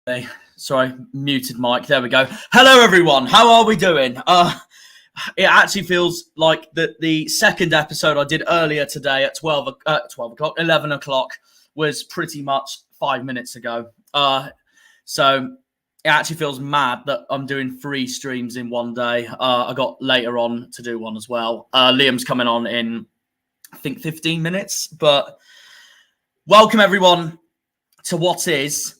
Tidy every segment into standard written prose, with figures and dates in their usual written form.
Hey, sorry, muted mic. There we go. Hello, everyone. How are we doing? It actually feels like the second episode I did earlier today at 11 o'clock was pretty much 5 minutes ago. So it actually feels mad that I'm doing 3 streams in one day. I got later on to do one as well. Liam's coming on in, I think, 15 minutes. But welcome, everyone, to what is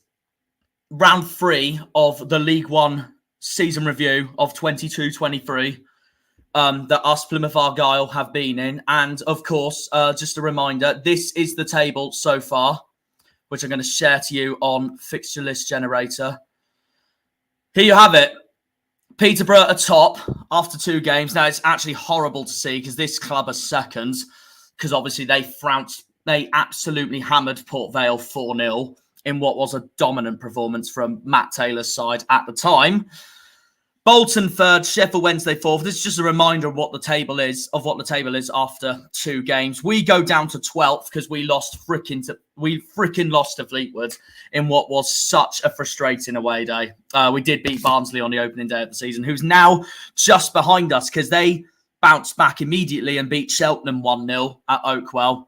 round 3 of the League One season review of 22-23 that us Plymouth Argyle have been in. And of course, just a reminder, this is the table so far, which I'm going to share to you on Fixture List Generator. Here you have it. Peterborough atop after 2 games. Now, it's actually horrible to see because this club are second, because obviously they absolutely hammered Port Vale 4-0 in what was a dominant performance from Matt Taylor's side at the time. Bolton 3rd, Sheffield Wednesday 4th. This is just a reminder of what the table is after 2 games. We go down to 12th because we freaking lost to Fleetwood in what was such a frustrating away day. We did beat Barnsley on the opening day of the season, who's now just behind us because they bounced back immediately and beat Cheltenham 1-0 at Oakwell.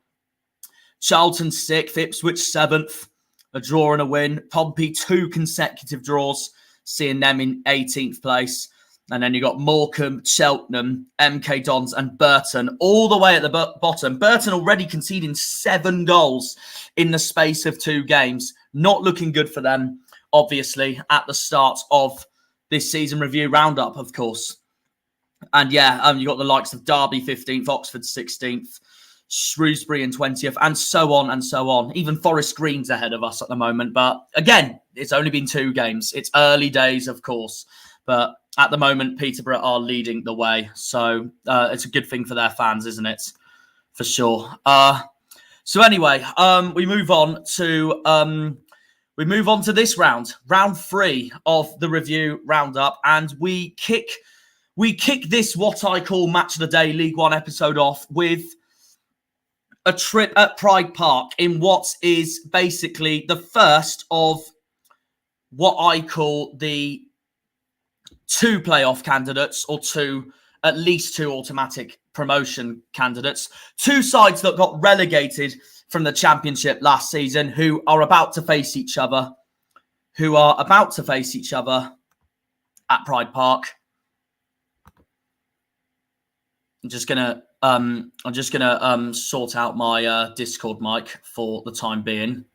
Charlton 6th, Ipswich 7th. A draw and a win. Pompey 2 consecutive draws, seeing them in 18th place. And then you got Morecambe, Cheltenham, MK Dons and Burton all the way at the bottom. Burton already conceding 7 goals in the space of 2 games. Not looking good for them, obviously, at the start of this season review roundup, of course. And yeah, you got the likes of Derby 15th, Oxford 16th. Shrewsbury in 20th, and so on and so on. Even Forest Green's ahead of us at the moment. But again, it's only been 2 games. It's early days, of course. But at the moment, Peterborough are leading the way. So it's a good thing for their fans, isn't it? For sure. So anyway, we move on to this round 3 of the review roundup, and we kick this what I call Match of the Day League One episode off with a trip at Pride Park in what is basically the first of what I call the 2 playoff candidates, or at least 2 automatic promotion candidates. 2 sides that got relegated from the Championship last season who are about to face each other at Pride Park. I'm just gonna sort out my Discord mic for the time being,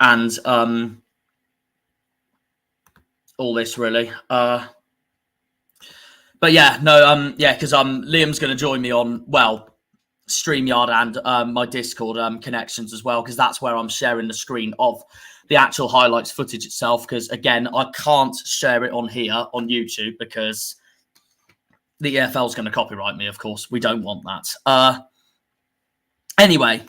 and all this really. But yeah, no, because Liam's gonna join me on StreamYard and my Discord connections as well, because that's where I'm sharing the screen of the actual highlights footage itself. Because again, I can't share it on here on YouTube because the EFL is going to copyright me, of course. We don't want that. Anyway,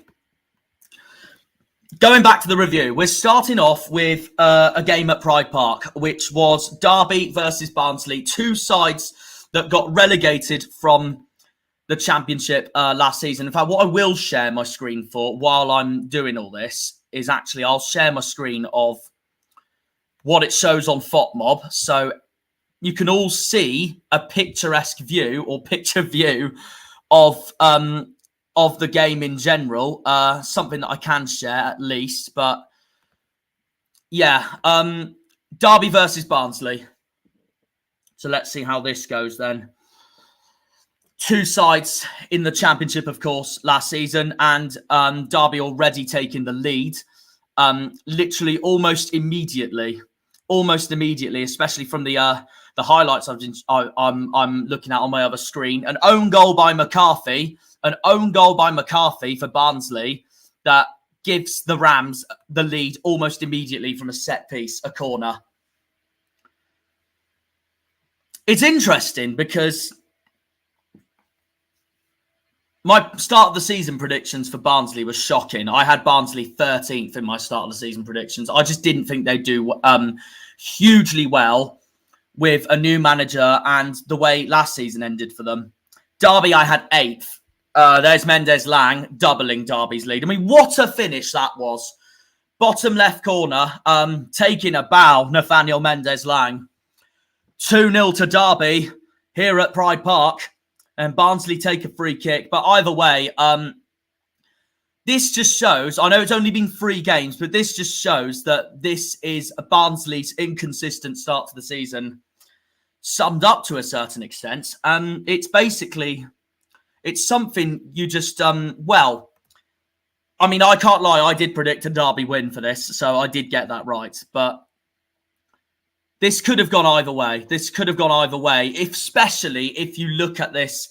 going back to the review, we're starting off with a game at Pride Park, which was Derby versus Barnsley, 2 sides that got relegated from the Championship last season. In fact, what I will share my screen for while I'm doing all this is actually I'll share my screen of what it shows on FOTMob. So you can all see a picturesque view or picture view of the game in general. Something that I can share at least. But yeah, Derby versus Barnsley. So let's see how this goes then. 2 sides in the Championship, of course, last season, and Derby already taking the lead, literally almost immediately, especially from the highlights I'm looking at on my other screen. An own goal by McCarthy for Barnsley that gives the Rams the lead almost immediately from a set piece, a corner. It's interesting because my start of the season predictions for Barnsley was shocking. I had Barnsley 13th in my start of the season predictions. I just didn't think they'd do hugely well with a new manager and the way last season ended for them. Derby, I had 8th. There's Mendes Lang doubling Derby's lead. I mean, what a finish that was Bottom left corner, taking a bow, Nathaniel Mendez-Lang. 2-0 to Derby here at Pride Park. And Barnsley take a free kick. But either way, this just shows, I know it's only been 3 games, but this just shows that this is Barnsley's inconsistent start to the season summed up to a certain extent. It's basically, it's something you just, well, I mean, I can't lie, I did predict a Derby win for this, so I did get that right. But this could have gone either way. This could have gone either way, especially if you look at this,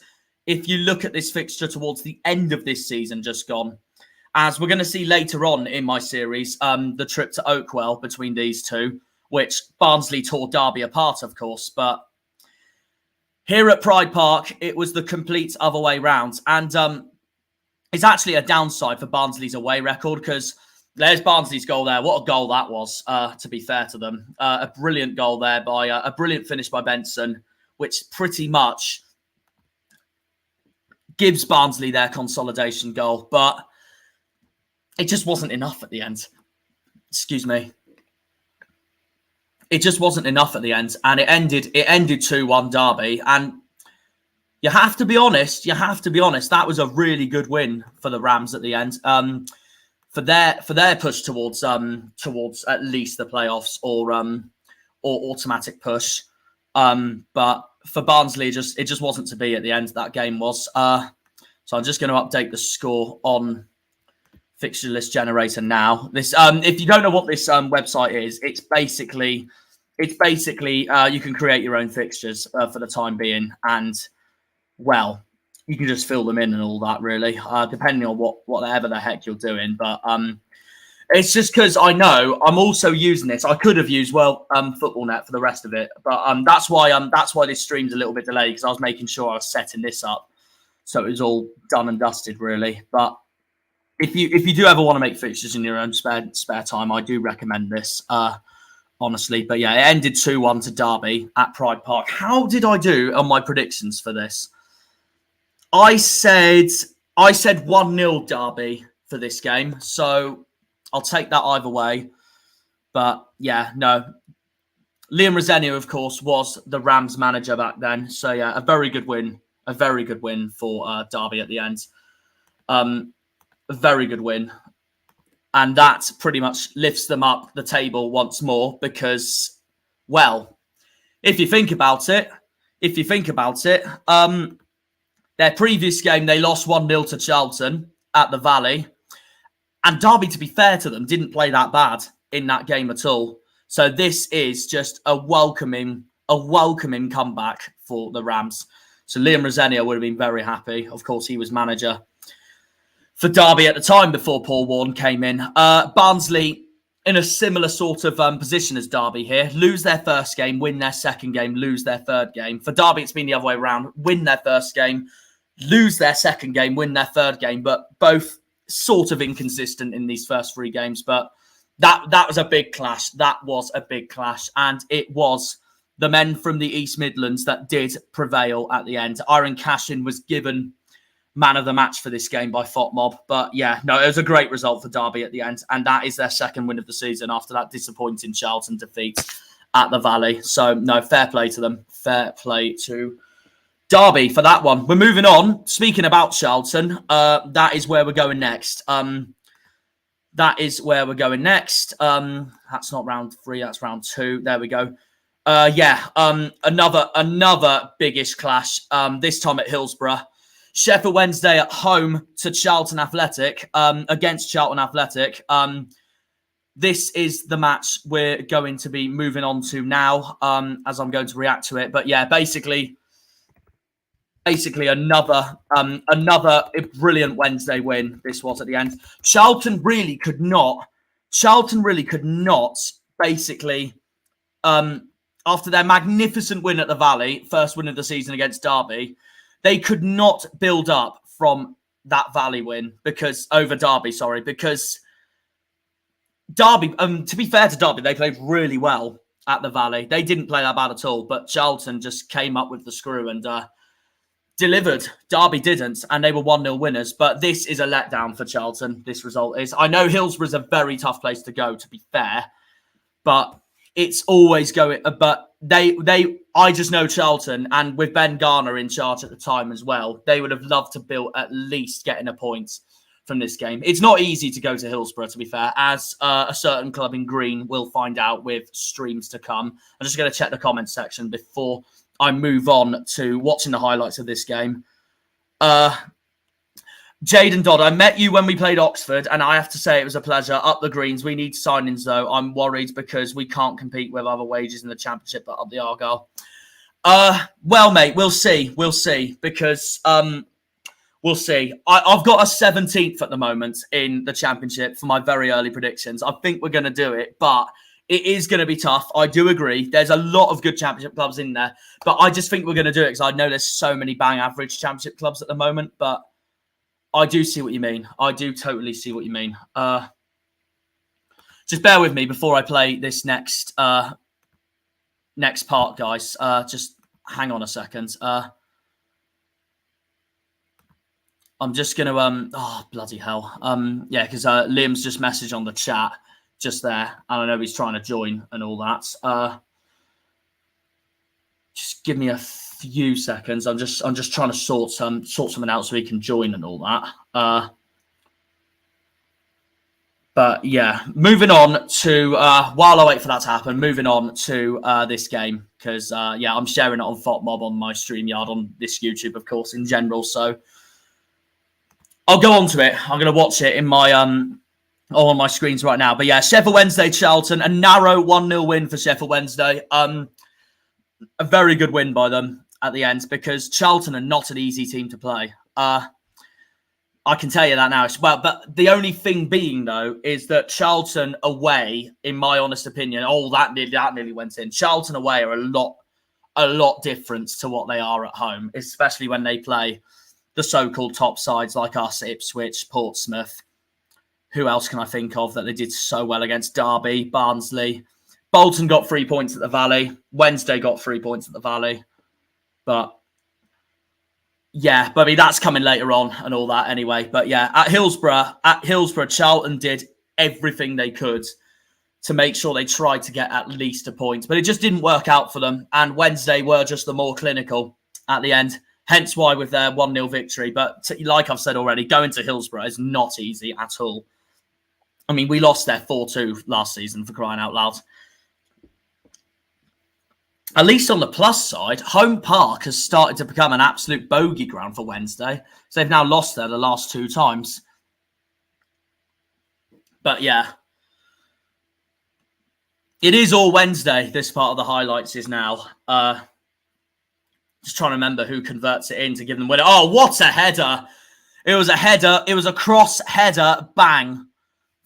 fixture towards the end of this season just gone. As we're going to see later on in my series, the trip to Oakwell between these two, which Barnsley tore Derby apart, of course. But here at Pride Park, it was the complete other way round. And it's actually a downside for Barnsley's away record, because there's Barnsley's goal there. What a goal that was, to be fair to them. A brilliant goal there by a brilliant finish by Benson, which pretty much gives Barnsley their consolidation goal. But it just wasn't enough at the end. Excuse me. It just wasn't enough at the end. And it ended 2-1 Derby. And you have to be honest. That was a really good win for the Rams at the end. For their push towards at least the playoffs or automatic push. But for Barnsley, it just wasn't to be at the end. That game was. So I'm just going to update the score on Fixture List Generator now. This, if you don't know what this website is, it's basically you can create your own fixtures for the time being, and well, you can just fill them in and all that, really, depending on whatever the heck you're doing. But it's just because I know I'm also using this. I could have used Football Net for the rest of it, but that's why this stream's a little bit delayed, because I was making sure I was setting this up so it was all done and dusted, really. But if you do ever want to make fixtures in your own spare time, I do recommend this, honestly. But yeah, it ended 2-1 to Derby at Pride Park. How did I do on my predictions for this? I said 1-0 Derby for this game, so I'll take that either way. But yeah, no. Liam Rosenior, of course, was the Rams manager back then. So yeah, a very good win for Derby at the end. A very good win. And that pretty much lifts them up the table once more because, well, if you think about it, their previous game, they lost 1-0 to Charlton at the Vale. And Derby, to be fair to them, didn't play that bad in that game at all. So this is just a welcoming comeback for the Rams. So Liam Rosenior would have been very happy. Of course, he was manager for Derby at the time before Paul Warne came in. Barnsley in a similar sort of position as Derby here. Lose their first game, win their second game, lose their third game. For Derby, it's been the other way around. Win their first game, lose their second game, win their third game. But both sort of inconsistent in these first 3 games. But that was a big clash. That was a big clash. And it was the men from the East Midlands that did prevail at the end. Aaron Cashin was given man of the match for this game by FOTMob. But yeah, no, it was a great result for Derby at the end. And that is their second win of the season after that disappointing Charlton defeat at the Valley. So no, fair play to them. Fair play to Derby for that one. We're moving on. Speaking about Charlton, that is where we're going next. That's not round 3, that's round 2. There we go. Another biggish clash, this time at Hillsborough. Sheffield Wednesday at home to Charlton Athletic, against Charlton Athletic. This is the match we're going to be moving on to now, as I'm going to react to it. But yeah, basically another brilliant Wednesday win. This was at the end. Charlton really could not. Basically, after their magnificent win at the Valley, first win of the season against Derby, they could not build up from that Valley win because Derby, to be fair to Derby, they played really well at the Valley. They didn't play that bad at all, but Charlton just came up with the screw and delivered. Derby didn't, and they were 1-0 winners. But this is a letdown for Charlton, this result is. I know Hillsborough's a very tough place to go, to be fair, but it's always going. But I just know Charlton, and with Ben Garner in charge at the time as well, they would have loved to build at least getting a point from this game. It's not easy to go to Hillsborough, to be fair, as a certain club in green will find out with streams to come. I'm just going to check the comments section before I move on to watching the highlights of this game. Jaden Dodd, I met you when we played Oxford, and I have to say it was a pleasure. Up the greens. We need signings, though. I'm worried because we can't compete with other wages in the Championship but up the Argyle. Well, mate, we'll see. We'll see, because we'll see. I've got a 17th at the moment in the Championship for my very early predictions. I think we're going to do it, but it is going to be tough. I do agree. There's a lot of good Championship clubs in there, but I just think we're going to do it because I know there's so many bang average Championship clubs at the moment, but I do see what you mean. I do totally see what you mean. Just bear with me before I play this next part, guys. Just hang on a second. I'm just going to... oh, bloody hell. Yeah, because Liam's just messaged on the chat just there, and I know he's trying to join and all that. Just give me a few seconds. I'm just trying to sort something out so he can join and all that. But yeah, moving on to while I wait for that to happen, moving on to this game, because yeah, I'm sharing it on FOTMob on my StreamYard on this YouTube, of course, in general. So I'll go on to it. I'm going to watch it in my on my screens right now. But yeah, Sheffield Wednesday, Charlton, a narrow 1-0 win for Sheffield Wednesday. A very good win by them at the end, because Charlton are not an easy team to play. I can tell you that now. Well, but the only thing being, though, is that Charlton away, in my honest opinion, that nearly went in. Charlton away are a lot different to what they are at home, especially when they play the so-called top sides like us, Ipswich, Portsmouth. Who else can I think of that they did so well against? Derby, Barnsley. Bolton got 3 points at the Vale. Wednesday got 3 points at the Vale. But yeah, but I mean, that's coming later on and all that anyway. But yeah, at Hillsborough, Charlton did everything they could to make sure they tried to get at least a point. But it just didn't work out for them. And Wednesday were just the more clinical at the end. Hence why with their 1-0 victory. But like I've said already, going to Hillsborough is not easy at all. I mean, we lost there 4-2 last season, for crying out loud. At least on the plus side, home park has started to become an absolute bogey ground for Wednesday. So they've now lost there the last 2 times. But yeah, it is all Wednesday. This part of the highlights is now. Just trying to remember who converts it in to give them winner. Oh, what a header. It was a header. It was a cross header. Bang.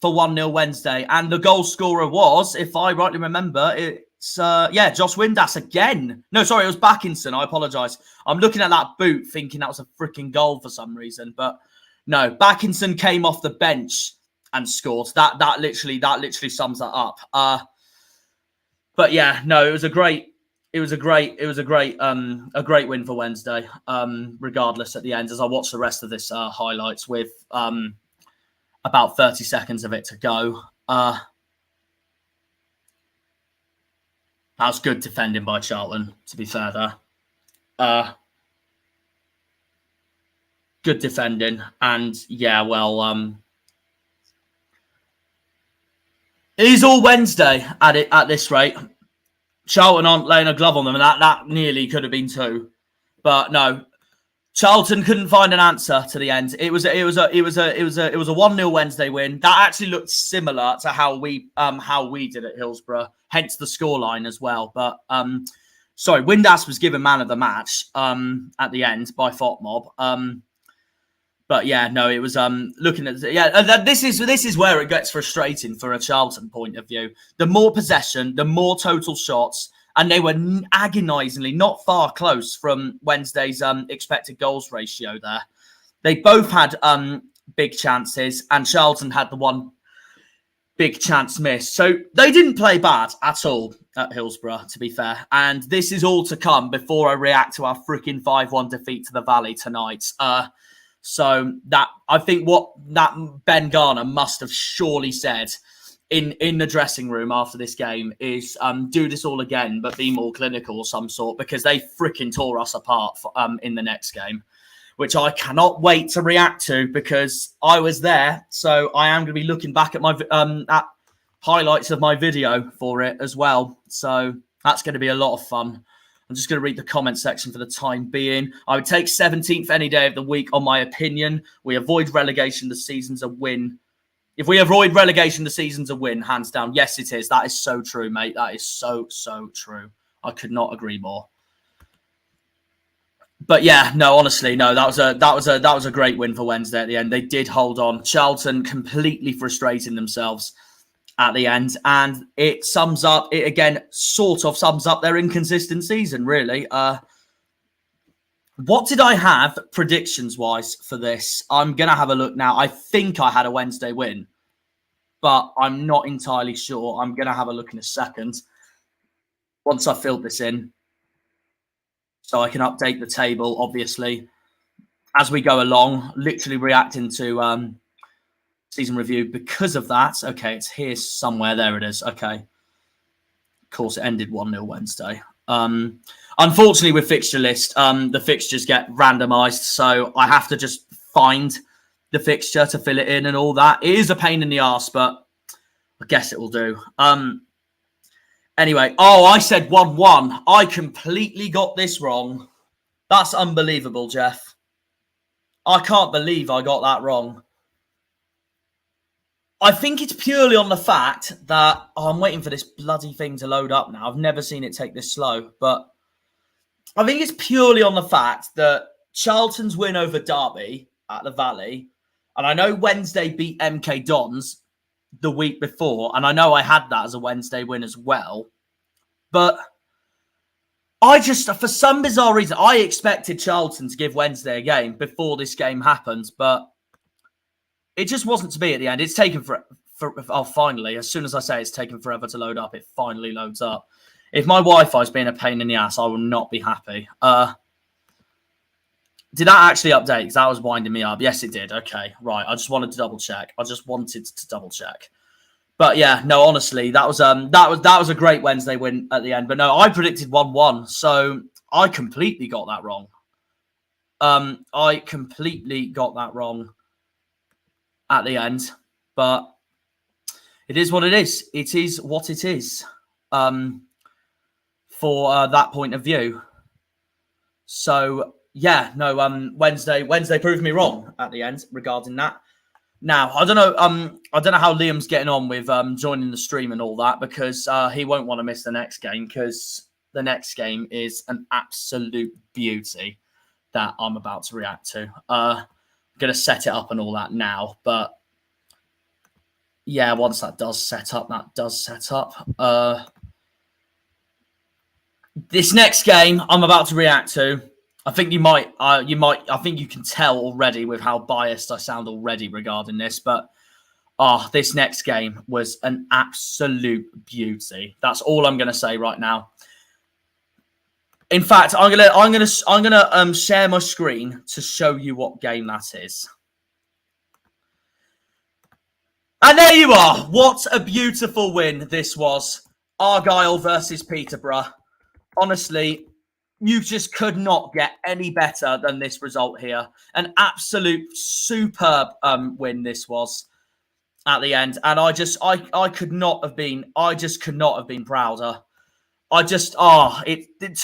For 1-0 Wednesday. And the goal scorer was, if I rightly remember, it's, Josh Windass again. No, sorry, it was Backinson. I apologise. I'm looking at that boot thinking that was a freaking goal for some reason. But no, Backinson came off the bench and scored. That literally sums that up. But yeah, no, it was a great win for Wednesday, regardless at the end, as I watched the rest of this highlights with about 30 seconds of it to go. That was good defending by Charlton, to be fair there. Good defending. And yeah, well, it is all Wednesday at this rate. Charlton aren't laying a glove on them, and that nearly could have been 2. But no, Charlton couldn't find an answer to the end. It was a 1-0 Wednesday win. That actually looked similar to how we did at Hillsborough, hence the scoreline as well. But sorry, Windass was given man of the match at the end by FOTMob. But yeah, no, it was looking at this is where it gets frustrating for a Charlton point of view. The more possession, the more total shots. And they were agonisingly not far close from Wednesday's expected goals ratio there. They both had big chances, and Charlton had the one big chance missed. So they didn't play bad at all. at Hillsborough, to be fair. And this is all to come before I react to our freaking 5-1 defeat to the Vale tonight. So that I think what that Ben Garner must have surely said in the dressing room after this game is do this all again, but be more clinical or some sort, because they freaking tore us apart in the next game, which I cannot wait to react to because I was there. So I am going to be looking back at my at highlights of my video for it as well. So that's going to be a lot of fun. I'm just going to read the comment section for the time being. I would take 17th any day of the week, on my opinion. We avoid relegation, the season's a win. If we avoid relegation, the season's a win, hands down. Yes, it is. That is so true, mate. That is so true. I could not agree more. But yeah, no, honestly, no, that was a great win for Wednesday at the end. They did hold on. Charlton completely frustrating themselves at the end, and it sums up, it again sort of sums up their inconsistent season, really. What did I have predictions-wise for this? I'm going to have a look now. I think I had a Wednesday win, but I'm not entirely sure. I'm going to have a look in a second once I filled this in, so I can update the table, obviously, as we go along, literally reacting to season review because of that. Okay, it's here somewhere. There it is. Okay. Of course, it ended 1-0 Wednesday. Unfortunately, with fixture list, the fixtures get randomised, so I have to just find the fixture to fill it in and all that. It is a pain in the arse, but I guess it will do. Anyway, I said 1-1. I completely got this wrong. That's unbelievable, Jeff. I can't believe I got that wrong. I think it's purely on the fact that I'm waiting for this bloody thing to load up now. I've never seen it take this slow, but I think it's purely on the fact that Charlton's win over Derby at the Valley, and I know Wednesday beat MK Dons the week before, and I know I had that as a Wednesday win as well, but I just, for some bizarre reason, I expected Charlton to give Wednesday a game before this game happened, but it just wasn't to be at the end. It's taken finally, as soon as I say it's taken forever to load up, it finally loads up. If my Wi-Fi's being a pain in the ass, I will not be happy. Did that actually update? Because that was winding me up. Yes, it did. Okay, right. I just wanted to double check. But yeah, no, honestly, that was a great Wednesday win at the end. But no, I predicted 1-1, so I completely got that wrong. At the end, but it is what it is. It is what it is for that point of view. So yeah, no, Wednesday proved me wrong at the end regarding that. Now I don't know how Liam's getting on with joining the stream and all that, because he won't want to miss the next game, because the next game is an absolute beauty that I'm about to react to. Going to set it up and all that now, but yeah, once that does set up, this next game I'm about to react to, I think I think you can tell already with how biased I sound already regarding this, but this next game was an absolute beauty. That's all I'm going to say right now. In fact, I'm gonna share my screen to show you what game that is. And there you are. What a beautiful win this was. Argyle versus Peterborough. Honestly, you just could not get any better than this result here. An absolute superb win this was at the end, and I just could not have been prouder. It's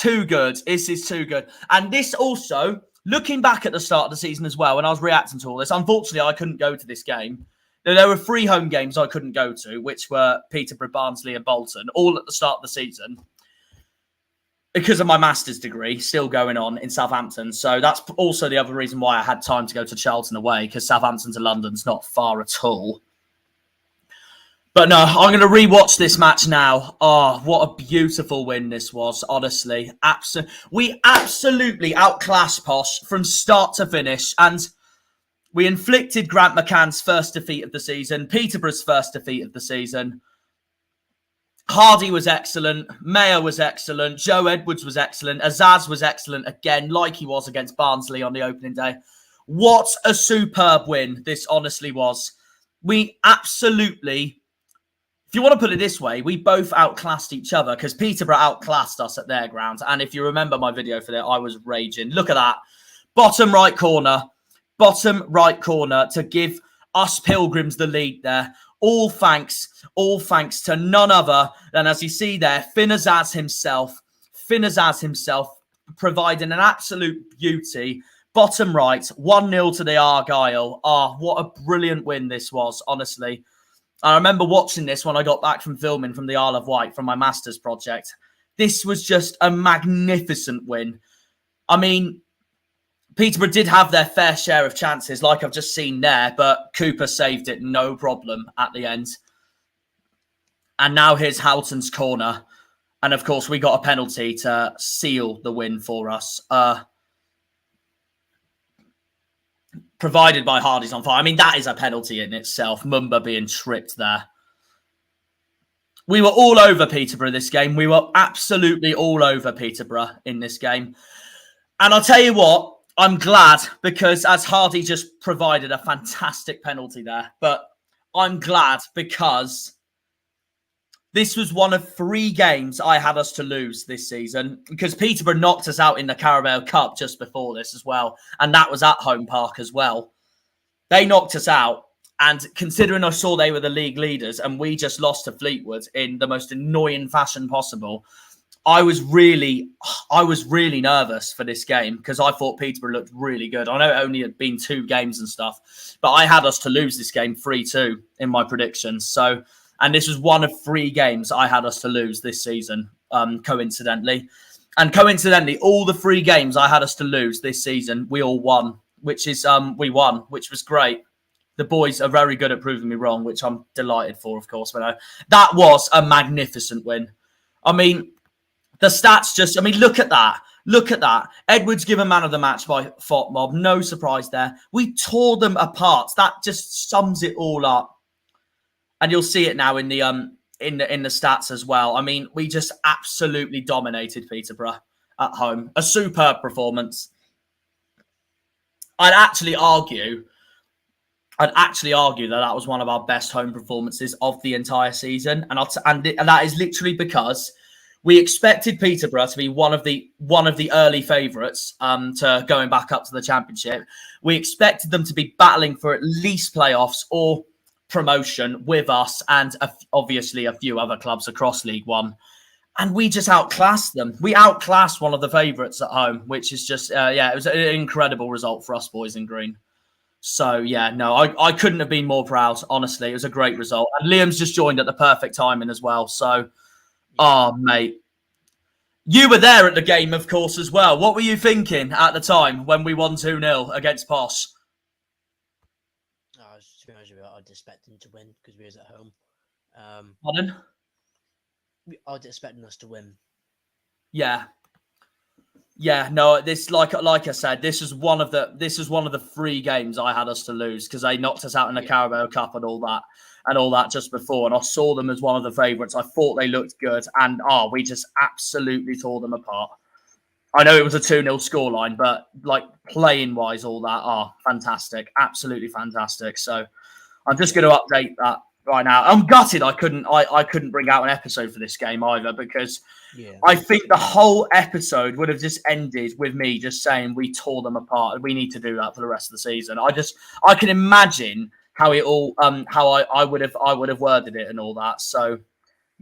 too good. This is too good. And this also, looking back at the start of the season as well, when I was reacting to all this, unfortunately, I couldn't go to this game. There were 3 home games I couldn't go to, which were Peterborough, Barnsley and Bolton, all at the start of the season, because of my master's degree still going on in Southampton. So that's also the other reason why I had time to go to Charlton away, because Southampton to London's not far at all. But no, I'm going to rewatch this match now. Oh, what a beautiful win this was, honestly. We absolutely outclassed Posh from start to finish, and we inflicted Grant McCann's first defeat of the season, Peterborough's first defeat of the season. Hardy was excellent. Mayer was excellent. Joe Edwards was excellent. Azaz was excellent again, like he was against Barnsley on the opening day. What a superb win this honestly was. We absolutely, if you want to put it this way, we both outclassed each other because Peterborough outclassed us at their ground. And if you remember my video for that, I was raging. Look at that. Bottom right corner to give us Pilgrims the lead there. All thanks to none other than, as you see there, Finnazaz himself providing an absolute beauty. Bottom right, 1-0 to the Argyle. What a brilliant win this was, honestly. I remember watching this when I got back from filming from the Isle of Wight from my master's project. This was just a magnificent win. I mean, Peterborough did have their fair share of chances, like I've just seen there, but Cooper saved it no problem at the end. And now here's Houghton's corner. And of course, we got a penalty to seal the win for us. Provided by Hardy's on fire. I mean, that is a penalty in itself. Mumba being tripped there. We were all over Peterborough this game. We were absolutely all over Peterborough in this game. And I'll tell you what, I'm glad because as Hardy just provided a fantastic penalty there. But I'm glad because this was one of 3 games I had us to lose this season because Peterborough knocked us out in the Carabao Cup just before this as well. And that was at Home Park as well. They knocked us out. And considering I saw they were the league leaders and we just lost to Fleetwood in the most annoying fashion possible, I was really nervous for this game because I thought Peterborough looked really good. I know it only had been 2 games and stuff, but I had us to lose this game 3-2 in my predictions. So, and this was one of 3 games I had us to lose this season, coincidentally. And coincidentally, all the 3 games I had us to lose this season, we all won, which was great. The boys are very good at proving me wrong, which I'm delighted for, of course. But that was a magnificent win. I mean, the stats look at that. Look at that. Edwards given man of the match by FOTMob. No surprise there. We tore them apart. That just sums it all up. And you'll see it now in the stats as well. I mean, we just absolutely dominated Peterborough at home. A superb performance. I'd actually argue that was one of our best home performances of the entire season, and that is literally because we expected Peterborough to be one of the early favourites to going back up to the Championship. We expected them to be battling for at least playoffs or promotion with us and obviously a few other clubs across League One. And we just outclassed them. We outclassed one of the favourites at home, which is just, it was an incredible result for us boys in green. So, yeah, no, I couldn't have been more proud, honestly. It was a great result. And Liam's just joined at the perfect timing as well. So, mate. You were there at the game, of course, as well. What were you thinking at the time when we won 2-0 against Posh? To be honest with you, I'd expect them to win because we was at home. Pardon? I'd expecting us to win. Yeah. Yeah, no, this like I said, this is one of the 3 games I had us to lose because they knocked us out in the Carabao Cup and all that just before. And I saw them as one of the favourites. I thought they looked good, and we just absolutely tore them apart. I know it was a 2-0 scoreline, but like playing wise, all that, fantastic, absolutely fantastic. So I'm just going to update that right now. I'm gutted I couldn't bring out an episode for this game either because I think the whole episode would have just ended with me just saying we tore them apart. We need to do that for the rest of the season. I can imagine how it all how I would have worded it and all that. So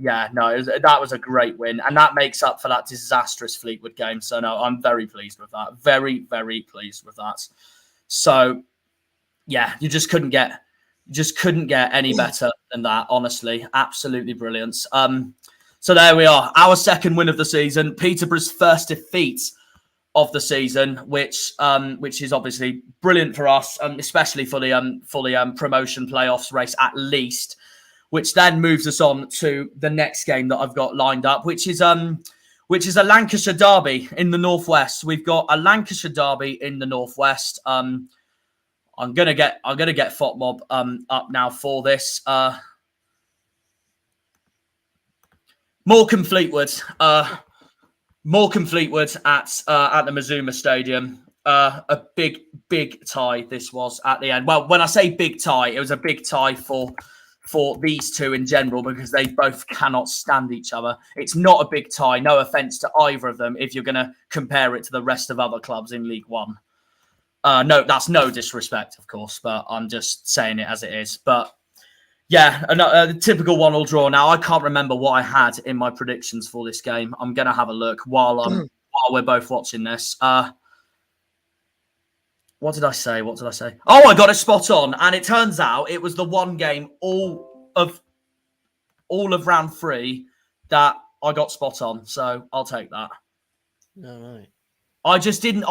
yeah, no, that was a great win, and that makes up for that disastrous Fleetwood game. So no, I'm very pleased with that. Very, very pleased with that. So yeah, you just couldn't get any better than that. Honestly, absolutely brilliant. So there we are, our second win of the season, Peterborough's first defeat of the season, which is obviously brilliant for us, especially for the promotion playoffs race at least. Which then moves us on to the next game that I've got lined up, which is a Lancashire derby in the northwest. We've got a Lancashire derby in the northwest. I'm gonna get FOTMob up now for this. Morecambe Fleetwood. Morecambe Fleetwood at the Mazuma Stadium. A big tie this was at the end. Well, when I say big tie, it was a big tie for these two in general because they both cannot stand each other. It's not a big tie, no offence to either of them if you're going to compare it to the rest of other clubs in League One. No, that's no disrespect, of course, but I'm just saying it as it is. But yeah, a typical 1-1 draw. Now, I can't remember what I had in my predictions for this game. I'm going to have a look while we're both watching this. What did I say? Oh, I got it spot on. And it turns out it was the one game all of round 3 that I got spot on. So I'll take that. No, right. I just didn't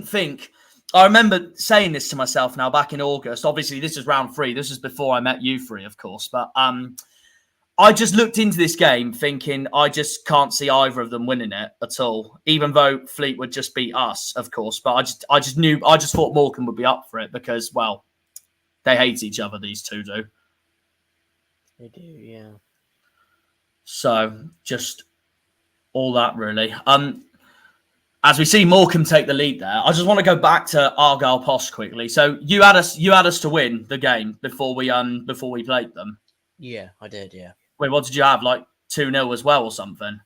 think. I remember saying this to myself now back in August. Obviously, this is round 3. This was before I met you 3, of course. But I just looked into this game thinking I just can't see either of them winning it at all, even though Fleetwood just beat us, of course. But I just thought Morecambe would be up for it because, well, they hate each other, these two do. They do, yeah. So, just all that, really. As we see Morecambe take the lead there, I just want to go back to Argyle Posh quickly. So, you had us to win the game before we played them. Yeah, I did, yeah. Wait, what did you have? Like 2-0 as well or something?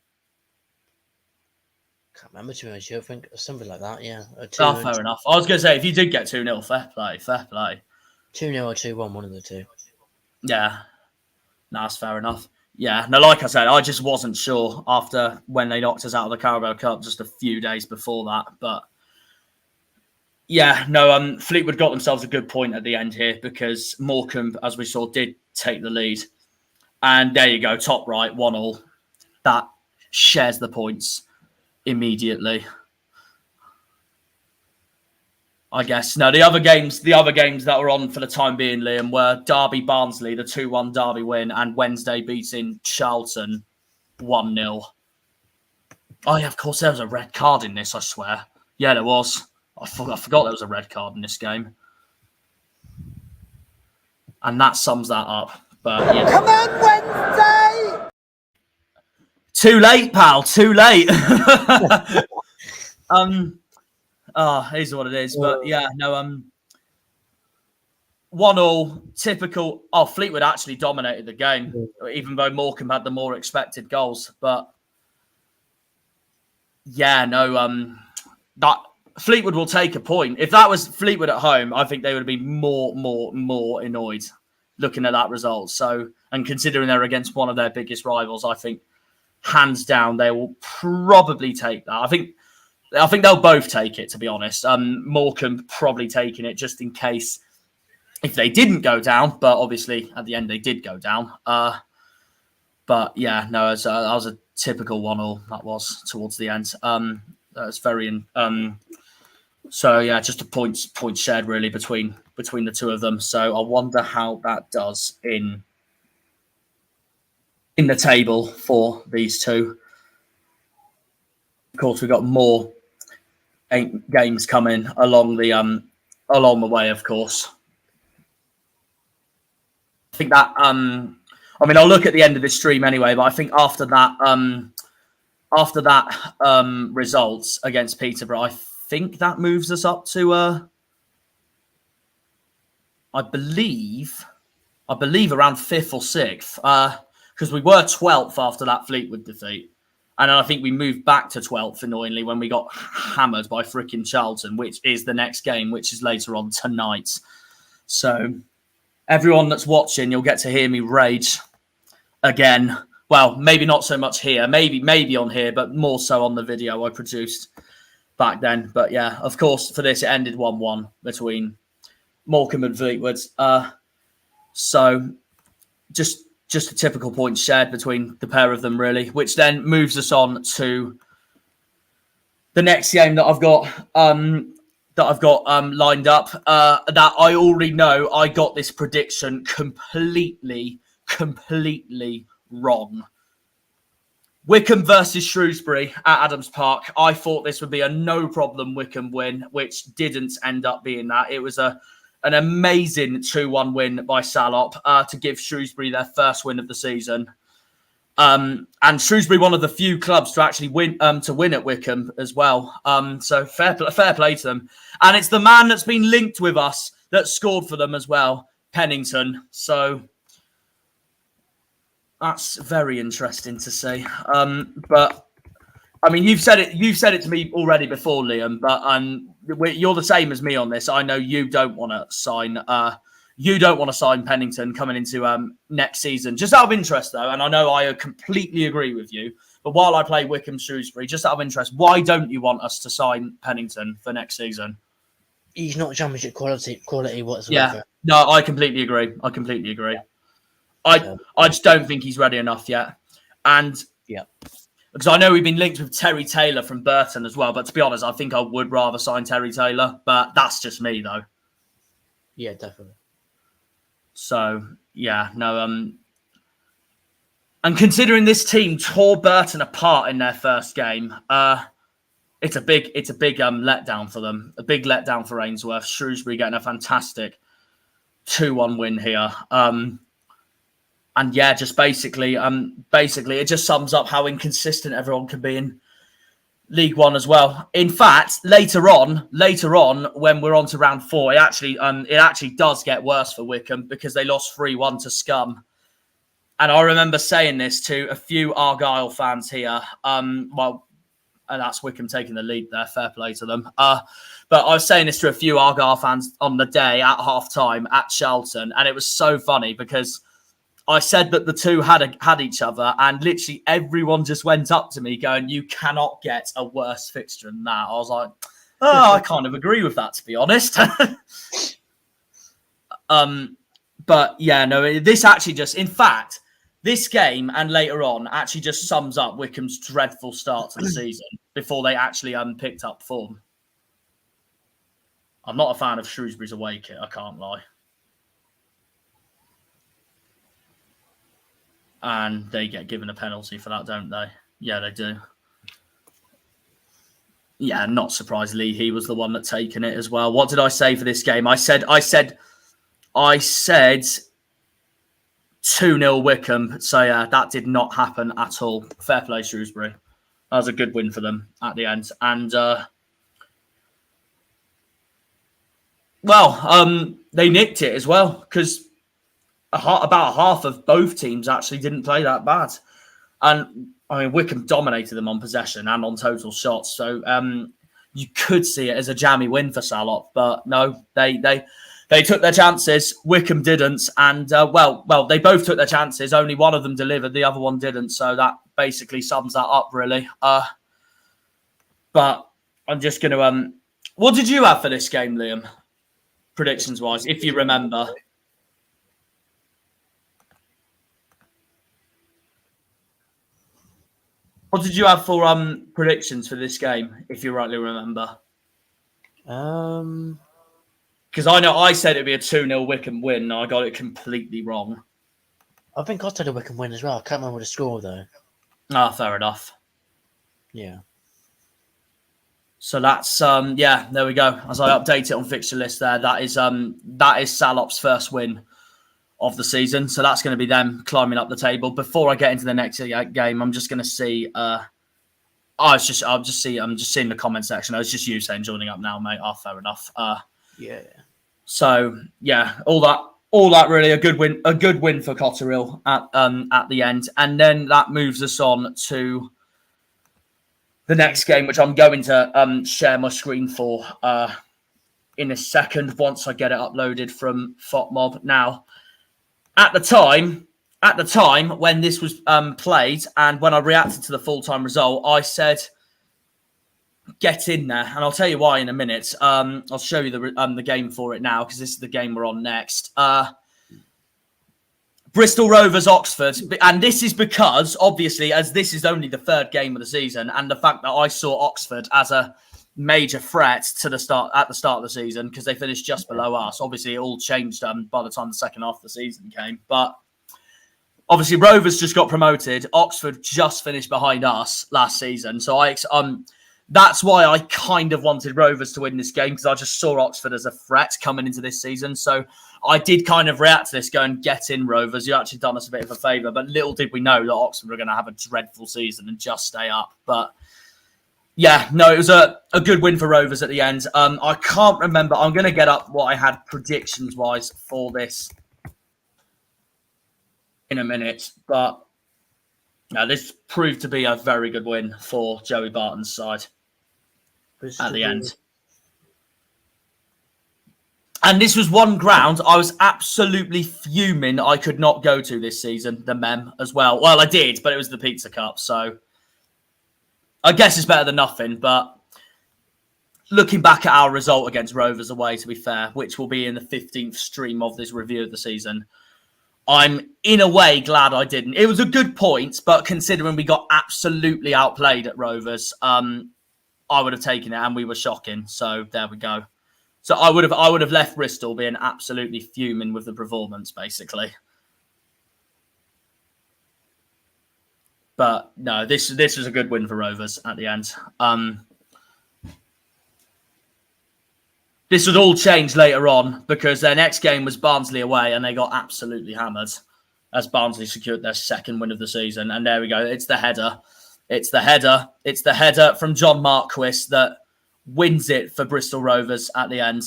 Can't remember too much. I think something like that, yeah. Fair enough. I was going to say, if you did get 2-0, fair play. 2-0 or 2-1, one of the two. Yeah. No, that's fair enough. Yeah. No, like I said, I just wasn't sure after when they knocked us out of the Carabao Cup just a few days before that. But yeah, no, Fleetwood got themselves a good point at the end here because Morecambe, as we saw, did take the lead. And there you go, top right, 1-1. That shares the points immediately. I guess. No, the other games that were on for the time being, Liam, were Derby Barnsley, the 2-1 Derby win, and Wednesday beating Charlton 1-0. Oh yeah, of course there was a red card in this, I swear. Yeah, there was. I forgot there was a red card in this game. And that sums that up. But yeah. Come on, Wednesday! Too late, pal. Too late. It is what it is. But yeah, no. 1-1, typical. Oh, Fleetwood actually dominated the game, even though Morecambe had the more expected goals. But yeah, no. That Fleetwood will take a point. If that was Fleetwood at home, I think they would be more annoyed looking at that result. So, and considering they're against one of their biggest rivals, I think hands down they will probably take that. I think they'll both take it, to be honest. Morecambe probably taking it just in case if they didn't go down, but obviously at the end they did go down. But yeah, no, that was a typical 1-1. That was towards the end. That's very so yeah, just a point shared really between the two of them. So I wonder how that does in the table for these two. Of course, we've got more 8 games coming along the way, of course. I think that I mean, I'll look at the end of this stream anyway, but I think after that results against Peterborough, I think that moves us up to I believe around 5th or 6th, because we were 12th after that Fleetwood defeat. And I think we moved back to 12th, annoyingly, when we got hammered by frickin' Charlton, which is the next game, which is later on tonight. So everyone that's watching, you'll get to hear me rage again. Well, maybe not so much here, maybe on here, but more so on the video I produced back then. But yeah, of course, for this, it ended 1-1 between Morecambe and Fleetwood. So just a typical point shared between the pair of them, really, which then moves us on to the next game that I've got lined up. That I already know I got this prediction completely wrong. Wycombe versus Shrewsbury at Adams Park. I thought this would be a no-problem Wycombe win, which didn't end up being that. It was an amazing 2-1 win by Salop to give Shrewsbury their first win of the season. And Shrewsbury, one of the few clubs to actually win at Wycombe as well. So fair play to them. And it's the man that's been linked with us that scored for them as well, Pennington. So that's very interesting to see. But I mean, you've said it to me already before, Liam. But you're the same as me on this. I know you don't want to sign. You don't want to sign Pennington coming into next season. Just out of interest, though, and I know I completely agree with you. But while I play Wycombe Shrewsbury, just out of interest, why don't you want us to sign Pennington for next season? He's not championship quality whatsoever. Yeah, no, I completely agree. I just don't think he's ready enough yet. And because I know we've been linked with Terry Taylor from Burton as well. But to be honest, I think I would rather sign Terry Taylor. But that's just me, though. Yeah, definitely. So, yeah, no. And considering this team tore Burton apart in their first game, it's a big letdown for them. A big letdown for Ainsworth. Shrewsbury getting a fantastic 2-1 win here. And yeah, just basically, it just sums up how inconsistent everyone can be in League One as well. In fact, later on, when we're on to round 4, it actually does get worse for Wycombe because they lost 3-1 to Scum. And I remember saying this to a few Argyle fans here. And that's Wycombe taking the lead there. Fair play to them. But I was saying this to a few Argyle fans on the day at half-time at Charlton. And it was so funny because I said that the two had each other, and literally everyone just went up to me going, "You cannot get a worse fixture than that." I was like, "Oh, I kind of agree with that, to be honest." But yeah, no, this actually just, in fact, this game and later on actually just sums up Wycombe's dreadful start to the season before they actually picked up form. I'm not a fan of Shrewsbury's away kit, I can't lie. And they get given a penalty for that, don't they? Yeah, they do. Yeah, not surprisingly, he was the one that taken it as well. What did I say for this game? I said 2-0 Wycombe. So yeah, that did not happen at all. Fair play, Shrewsbury. That was a good win for them at the end. And they nicked it as well because about half of both teams actually didn't play that bad. And I mean, Wycombe dominated them on possession and on total shots. So you could see it as a jammy win for Salop, but no, they took their chances. Wycombe didn't. And they both took their chances. Only one of them delivered. The other one didn't. So that basically sums that up, really. But I'm just going to... what did you have for this game, Liam? Predictions-wise, if you remember. What did you have for predictions for this game, if you rightly remember? Because I know I said it'd be a 2-0 Wycombe win, and I got it completely wrong. I think I said a Wycombe win as well. I can't remember the score, though. Ah, fair enough. Yeah. So that's, there we go. As I update it on fixture list there, that is Salop's first win of the season. So that's going to be them climbing up the table. Before I get into the next game, I'm just going to see. I'm just seeing the comment section. I was just you saying joining up now, mate. Oh, fair enough. Yeah. So yeah, all that really a good win for Cotterill at the end, and then that moves us on to the next game, which I'm going to share my screen for in a second once I get it uploaded from FotMob. Now, at the time when this was played and when I reacted to the full-time result, I said, get in there. And I'll tell you why in a minute. I'll show you the game for it now because this is the game we're on next. Bristol Rovers, Oxford. And this is because, obviously, as this is only the third game of the season and the fact that I saw Oxford as a major threat at the start of the season because they finished just below us. Obviously, it all changed by the time the second half of the season came. But obviously, Rovers just got promoted. Oxford just finished behind us last season. So that's why I kind of wanted Rovers to win this game, because I just saw Oxford as a threat coming into this season. So I did kind of react to this, going, get in, Rovers. You actually done us a bit of a favour. But little did we know that Oxford were going to have a dreadful season and just stay up. But yeah, no, it was a good win for Rovers at the end. I can't remember. I'm going to get up what I had predictions-wise for this in a minute. But no, this proved to be a very good win for Joey Barton's side at the end. And this was one ground I was absolutely fuming I could not go to this season, the Mem as well. Well, I did, but it was the Pizza Cup, so I guess it's better than nothing. But looking back at our result against Rovers away, to be fair, which will be in the 15th stream of this review of the season, I'm in a way glad I didn't. It was a good point, but considering we got absolutely outplayed at Rovers, I would have taken it, and we were shocking. So there we go. So I would have left Bristol being absolutely fuming with the performance, basically. But no, this was a good win for Rovers at the end. This would all change later on, because their next game was Barnsley away, and they got absolutely hammered as Barnsley secured their second win of the season. And there we go. It's the header. It's the header. It's the header from John Marquis that wins it for Bristol Rovers at the end.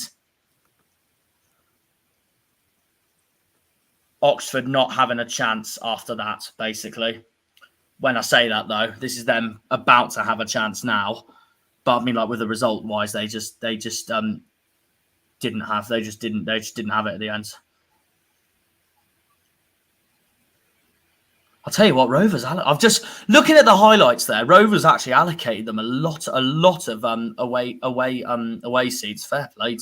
Oxford not having a chance after that, basically. When I say that, though, this is them about to have a chance now. But I mean, like, with the result wise, they just didn't have it at the end. I'll tell you what, Rovers. I've just looking at the highlights there. Rovers actually allocated them a lot of away seats. Fair play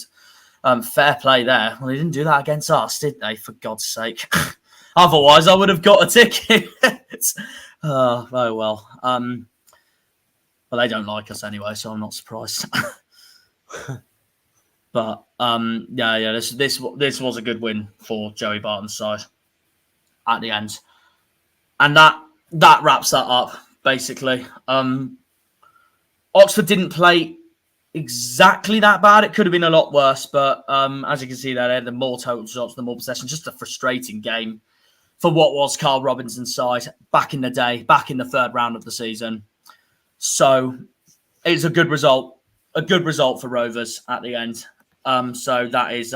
there. Well, they didn't do that against us, did they? For God's sake. Otherwise, I would have got a ticket. Oh well. Well, they don't like us anyway, so I'm not surprised. But yeah. This was a good win for Joey Barton's side at the end. And that wraps that up, basically. Oxford didn't play exactly that bad. It could have been a lot worse, but as you can see there, they had the more total shots, the more possession. Just a frustrating game for what was Carl Robinson's side back in the day, back in the third round of the season. So it's a good result for Rovers at the end. So that is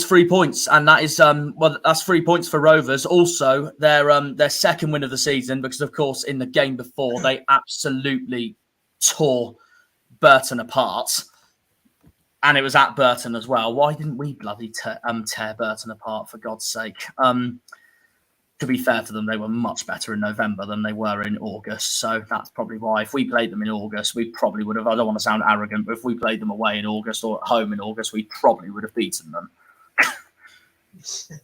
3 points, and that is that's 3 points for Rovers. Also, their second win of the season, because of course in the game before they absolutely tore Burton apart, and it was at Burton as well. Why didn't we bloody tear Burton apart, for God's sake? To be fair to them, they were much better in November than they were in August. So that's probably why. If we played them in August, we probably would have, I don't want to sound arrogant, but if we played them away in August or at home in August, we probably would have beaten them. So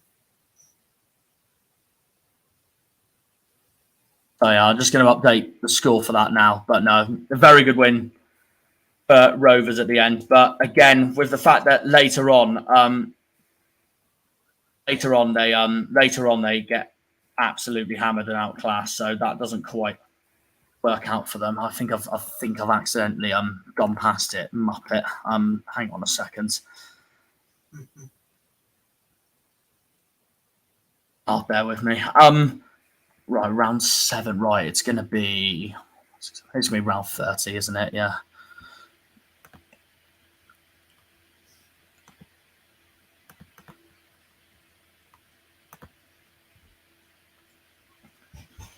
yeah, I'm just going to update the score for that now. But no, a very good win for Rovers at the end. But again, with the fact that later on they get absolutely hammered and outclassed, so that doesn't quite work out for them. I think I've accidentally gone past it. Muppet. Hang on a second. Oh, bear with me. Right, round 7. Right, it's gonna be round 30, isn't it? Yeah.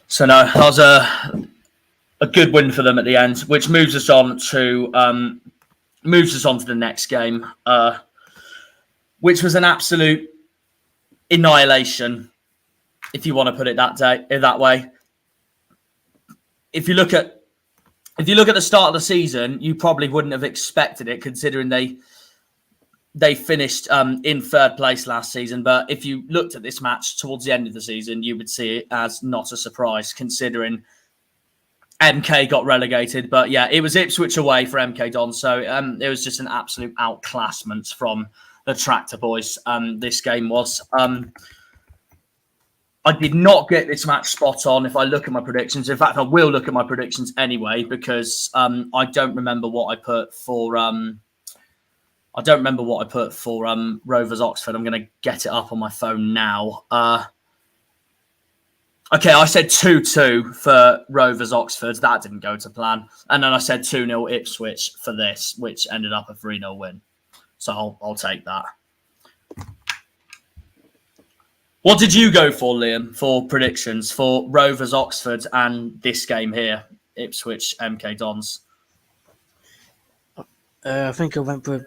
So no, that was a good win for them at the end, which moves us on to the next game, which was an absolute annihilation, if you want to put it that way. If you look at the start of the season, you probably wouldn't have expected it, considering they finished in third place last season. But if you looked at this match towards the end of the season, you would see it as not a surprise, considering MK got relegated. But yeah, it was Ipswich away for MK Don. So it was just an absolute outclassment from the Tractor Boys. This game was. I did not get this match spot on if I look at my predictions. In fact, I will look at my predictions anyway because I don't remember what I put for Rovers Oxford. I'm going to get it up on my phone now. Okay, I said 2-2 for Rovers Oxford. That didn't go to plan. And then I said 2-0 Ipswich for this, which ended up a 3-0 win. So I'll take that. What did you go for, Liam, for predictions for Rovers Oxford and this game here, Ipswich MK Dons? I think I went for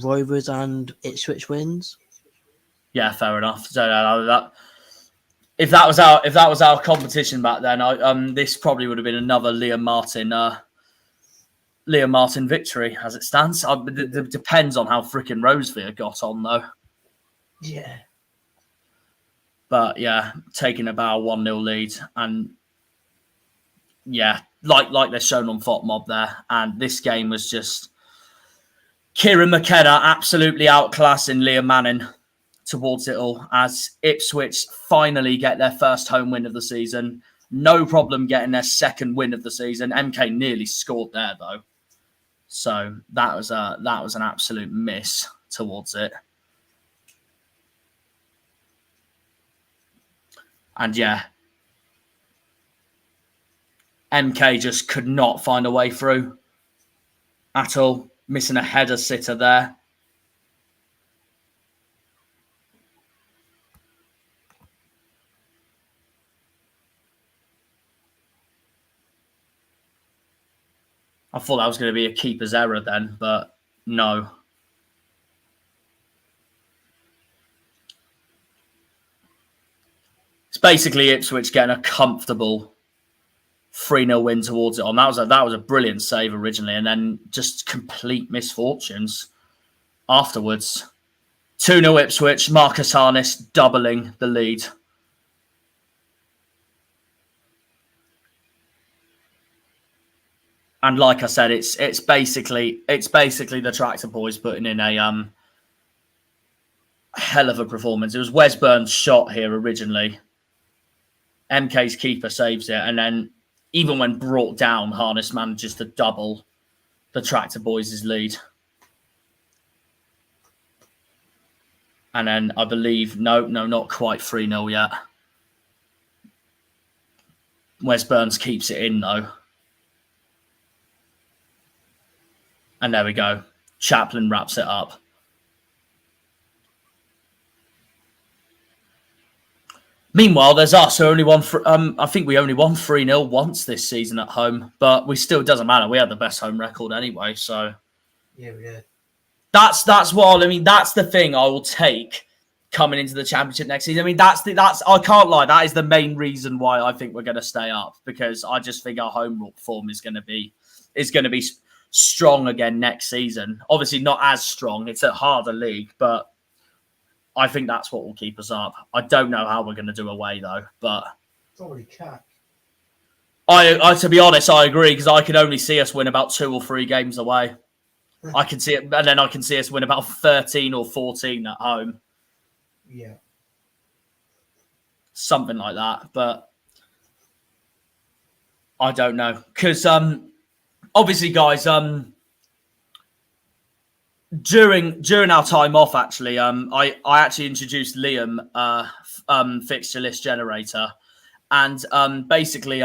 Rovers and Ipswich wins. Yeah, fair enough. So if that was our competition back then, this probably would have been another Liam Martin victory as it stands. It depends on how freaking Rosevere got on though. Yeah. But yeah, taking about a 1-0 lead, and yeah, like they're shown on FOTMob there, and this game was just Kieran McKenna absolutely outclassing Liam Manning towards it all as Ipswich finally get their first home win of the season. No problem getting their second win of the season. MK nearly scored there though, so that was an absolute miss towards it. And yeah, MK just could not find a way through at all, missing a header sitter there. I thought that was going to be a keeper's error then, but no. It's basically Ipswich getting a comfortable 3-0 win towards it on. That was a brilliant save originally, and then just complete misfortunes afterwards. 2-0 Ipswich, Marcus Harness doubling the lead. And like I said, it's basically the Tractor Boys putting in a hell of a performance. It was Wes Burns' shot here originally. MK's keeper saves it, and then even when brought down, Harness manages to double the Tractor Boys' lead. And then I believe, no, not quite 3-0 yet. Wes Burns keeps it in though. And there we go. Chaplin wraps it up. Meanwhile, there's us who only won. I think we only won 3-0 once this season at home, but we still doesn't matter. We had the best home record anyway, so yeah, we did. That's what I mean. That's the thing I will take coming into the championship next season. I mean, that's I can't lie. That is the main reason why I think we're going to stay up, because I just think our home form is going to be strong again next season. Obviously, not as strong. It's a harder league, but I think that's what will keep us up. I don't know how we're going to do away though, but Probably cack. I to be honest, I agree, because I can only see us win about 2 or 3 games away. I can see it, and then I can see us win about 13 or 14 at home. Yeah. Something like that, but I don't know, because obviously, guys, during our time off, actually, I actually introduced Liam fixture list generator, and basically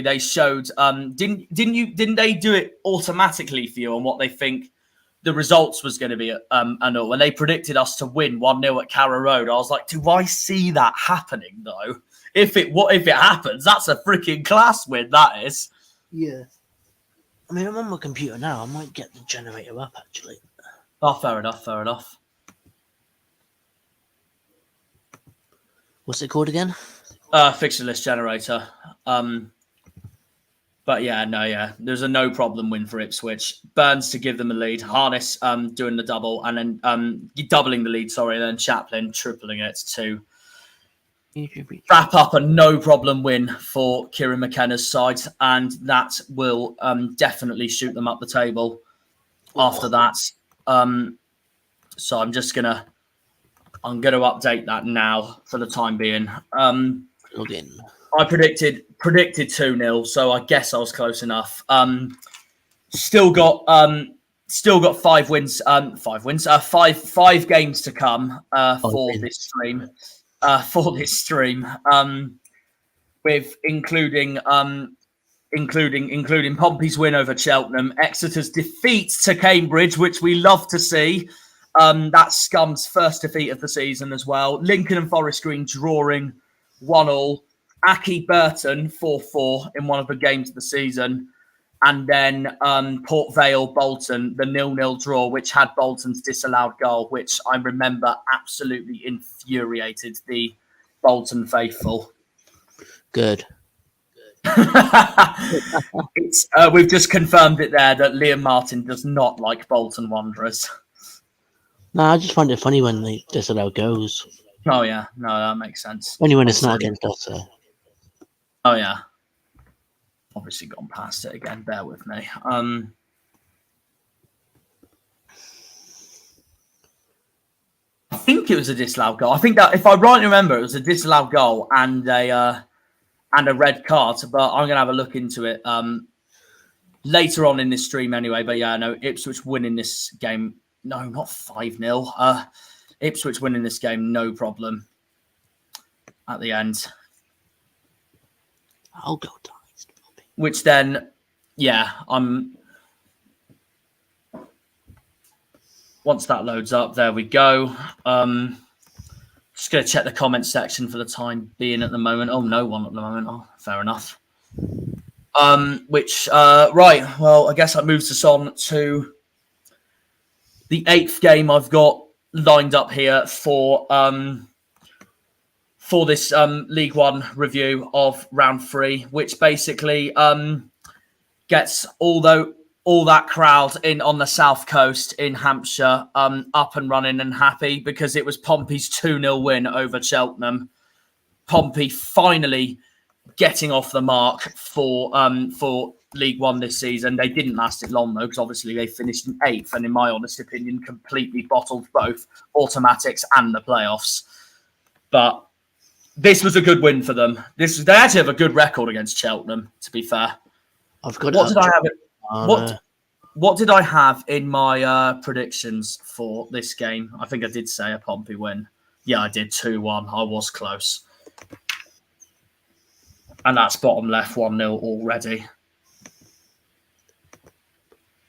they showed didn't they do it automatically for you on what they think the results was going to be and all, when they predicted us to win 1-0 at Carrow Road. I was like, do I see that happening though? If it happens, that's a freaking class win, that is. Yeah. I mean, I'm on my computer now. I might get the generator up, actually. Oh, fair enough. What's it called again? Fixture list generator. But yeah. There's a no problem win for Ipswich. Burns to give them a lead. Harness doing the double, and then doubling the lead, sorry, and then Chaplin tripling it to wrap up a no problem win for Kieran McKenna's side, and that will definitely shoot them up the table after that. So I'm just gonna I'm going to update that now for the time being. Log in. I predicted 2-0, so I guess I was close enough. Still got 5 wins. 5 wins. Five games to come for this stream. With including Pompey's win over Cheltenham, Exeter's defeat to Cambridge, which we love to see. That's Scum's first defeat of the season as well. Lincoln and Forest Green drawing 1-1. Aki Burton 4-4 in one of the games of the season. And then Port Vale Bolton, the 0-0 draw, which had Bolton's disallowed goal, which I remember absolutely infuriated the Bolton faithful. Good. We've just confirmed it there that Liam Martin does not like Bolton Wanderers. No, I just find it funny when they disallow goals. Oh, yeah. No, that makes sense. Only when it's not against us. Oh, yeah. Obviously gone past it again. Bear with me. I think it was a disallowed goal. I think that, if I rightly remember, it was a disallowed goal and a red card. But I'm going to have a look into it later on in this stream anyway. But yeah, no, Ipswich winning this game. No, not 5-0. Ipswich winning this game, no problem. At the end. I'll go down. Which then, yeah, once that loads up, there we go. Just going to check the comment section for the time being at the moment. Oh, no one at the moment. Oh, fair enough. Right, well, I guess that moves us on to the 8th game I've got lined up here for this League One review of round 3, which basically gets all that crowd in on the south coast in Hampshire up and running and happy, because it was Pompey's 2-0 win over Cheltenham. Pompey finally getting off the mark for League One this season. They didn't last it long, though, because obviously they finished in 8th and, in my honest opinion, completely bottled both automatics and the playoffs. But this was a good win for them. They actually have a good record against Cheltenham, to be fair. What did I have? What did I have in my predictions for this game? I think I did say a Pompey win. Yeah, I did 2-1. I was close. And that's bottom left 1-0 already.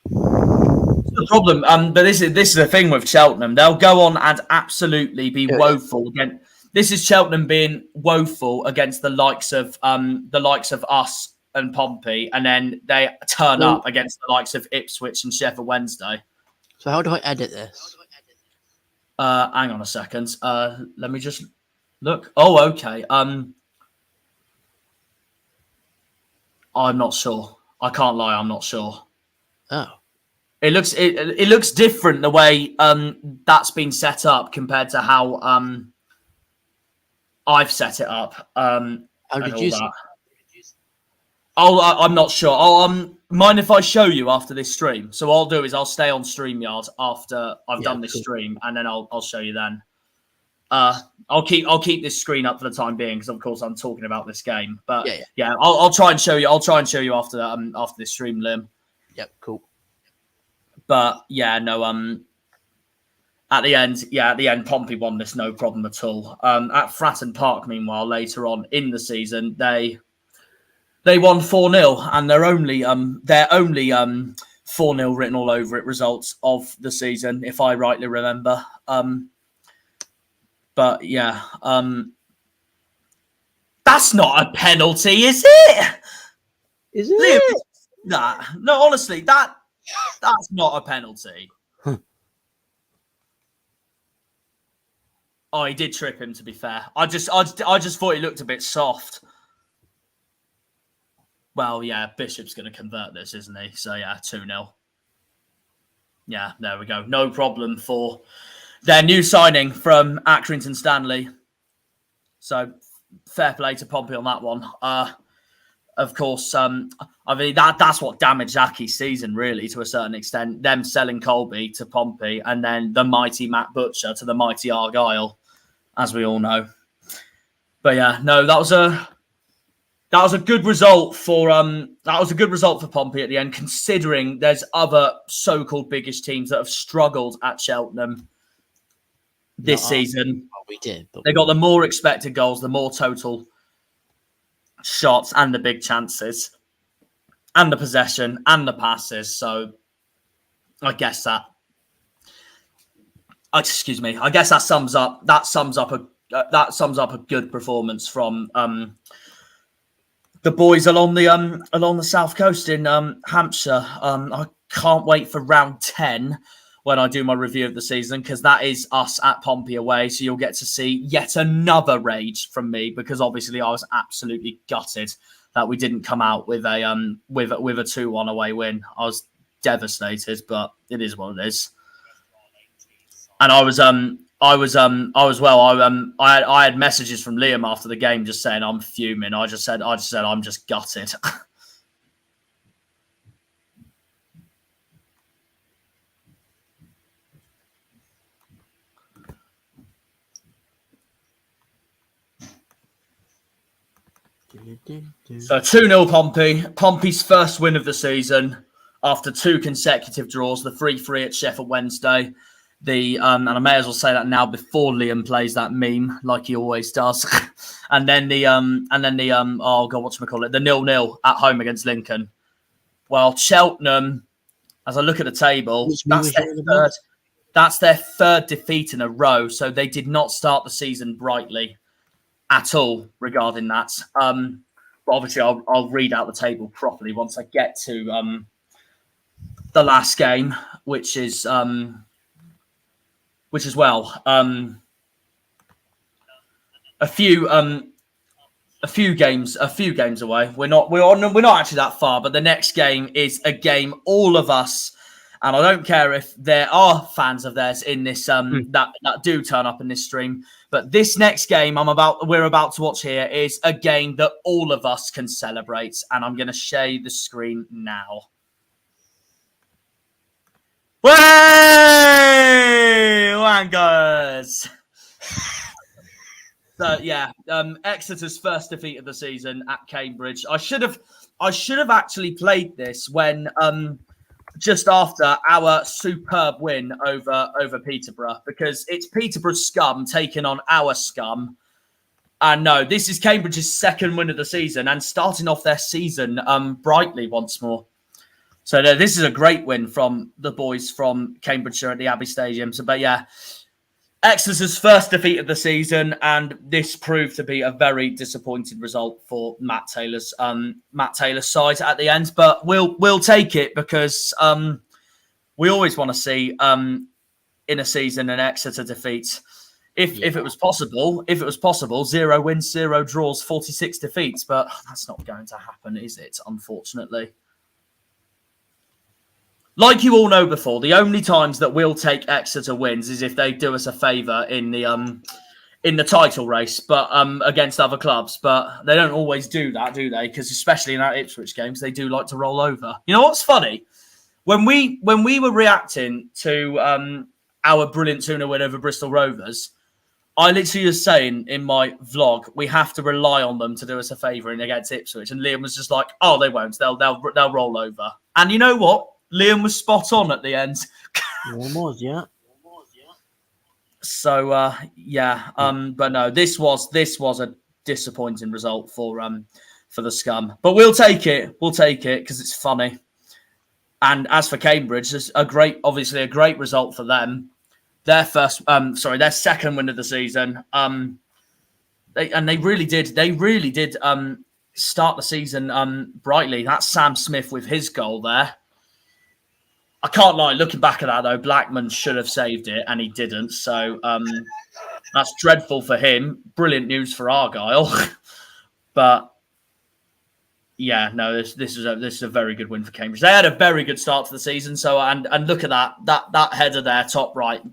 The problem, but this is the thing with Cheltenham. They'll go on and absolutely be woeful again. This is Cheltenham being woeful against the likes of us and Pompey, and then they turn up against the likes of Ipswich and Sheffield Wednesday. So how do I edit this? Hang on a second. Let me just look. Oh, okay. I'm not sure. I can't lie. I'm not sure. Oh. It looks different the way that's been set up compared to how I've set it up. How did you set it? I'm not sure. I'll mind if I show you after this stream. So what I'll do is I'll stay on StreamYard after I've done this stream, and then I'll show you then. I'll keep this screen up for the time being, because of course I'm talking about this game. But yeah, I'll try and show you. I'll try and show you after this stream, Lim. Yep, cool. But yeah, no. At the end, Pompey won this no problem at all. At Fratton Park, meanwhile, later on in the season, they won 4-0, and their only 4-0 written all over it results of the season, if I rightly remember. But yeah, that's not a penalty, is it? Is it? Nah, no, honestly, that's not a penalty. Oh, he did trip him, to be fair. I just thought he looked a bit soft. Well, yeah, Bishop's going to convert this, isn't he? So, yeah, 2-0. Yeah, there we go. No problem for their new signing from Accrington Stanley. So, fair play to Pompey on that one. Of course, I mean, that's what damaged Aki's season, really, to a certain extent. Them selling Colby to Pompey, and then the mighty Matt Butcher to the mighty Argyle. as we all know. But yeah, no, that was a good result for Pompey at the end, considering there's other so-called biggest teams that have struggled at Cheltenham this season. Well, we did. But they got the more expected goals, the more total shots, and the big chances, and the possession, and the passes. So I guess that sums up a good performance from the boys along the south coast in Hampshire. I can't wait for round 10 when I do my review of the season, because that is us at Pompey away. So you'll get to see yet another rage from me, because obviously I was absolutely gutted that we didn't come out with a 2-1 away win. I was devastated, but it is what it is. And I had messages from Liam after the game just saying I'm fuming. I just said I'm just gutted. So 2-0 Pompey. Pompey's first win of the season after 2 consecutive draws. The 3-3 at Sheffield Wednesday. And I may as well say that now before Liam plays that meme like he always does. and then the 0-0 at home against Lincoln. Well, Cheltenham, as I look at the table, that's their third defeat in a row. So they did not start the season brightly at all regarding that. But obviously I'll read out the table properly once I get to the last game, which is a few games away. We're not actually that far, but the next game is a game all of us, and I don't care if there are fans of theirs in this that do turn up in this stream, but this next game we're about to watch here is a game that all of us can celebrate, and I'm going to share you the screen now. Way, Wangers! So yeah, Exeter's first defeat of the season at Cambridge. I should have actually played this when just after our superb win over Peterborough, because it's Peterborough's scum taking on our scum. And no, this is Cambridge's second win of the season and starting off their season brightly once more. So this is a great win from the boys from Cambridgeshire at the Abbey Stadium. So, but yeah, Exeter's first defeat of the season, and this proved to be a very disappointing result for Matt Taylor's side at the end. But we'll take it, because we always want to see in a season an Exeter defeat. If it was possible, 0 wins, 0 draws, 46 defeats. But that's not going to happen, is it? Unfortunately. Like you all know before, the only times that we'll take Exeter wins is if they do us a favour in the title race, but against other clubs. But they don't always do that, do they? Because especially in our Ipswich games, they do like to roll over. You know what's funny? When we were reacting to our brilliant 2-0 win over Bristol Rovers, I literally was saying in my vlog, we have to rely on them to do us a favour in against Ipswich, and Liam was just like, "Oh, they won't. They'll roll over." And you know what? Liam was spot on at the end. Yeah. So but no, this was a disappointing result for the scum. But we'll take it because it's funny. And as for Cambridge, it's obviously a great result for them. Their second win of the season. They really did start the season brightly. That's Sam Smith with his goal there. I can't lie, looking back at that, though, Blackman should have saved it, and he didn't. So that's dreadful for him. Brilliant news for Argyle. But, yeah, no, this is a very good win for Cambridge. They had a very good start to the season. So and look at that header there, top right.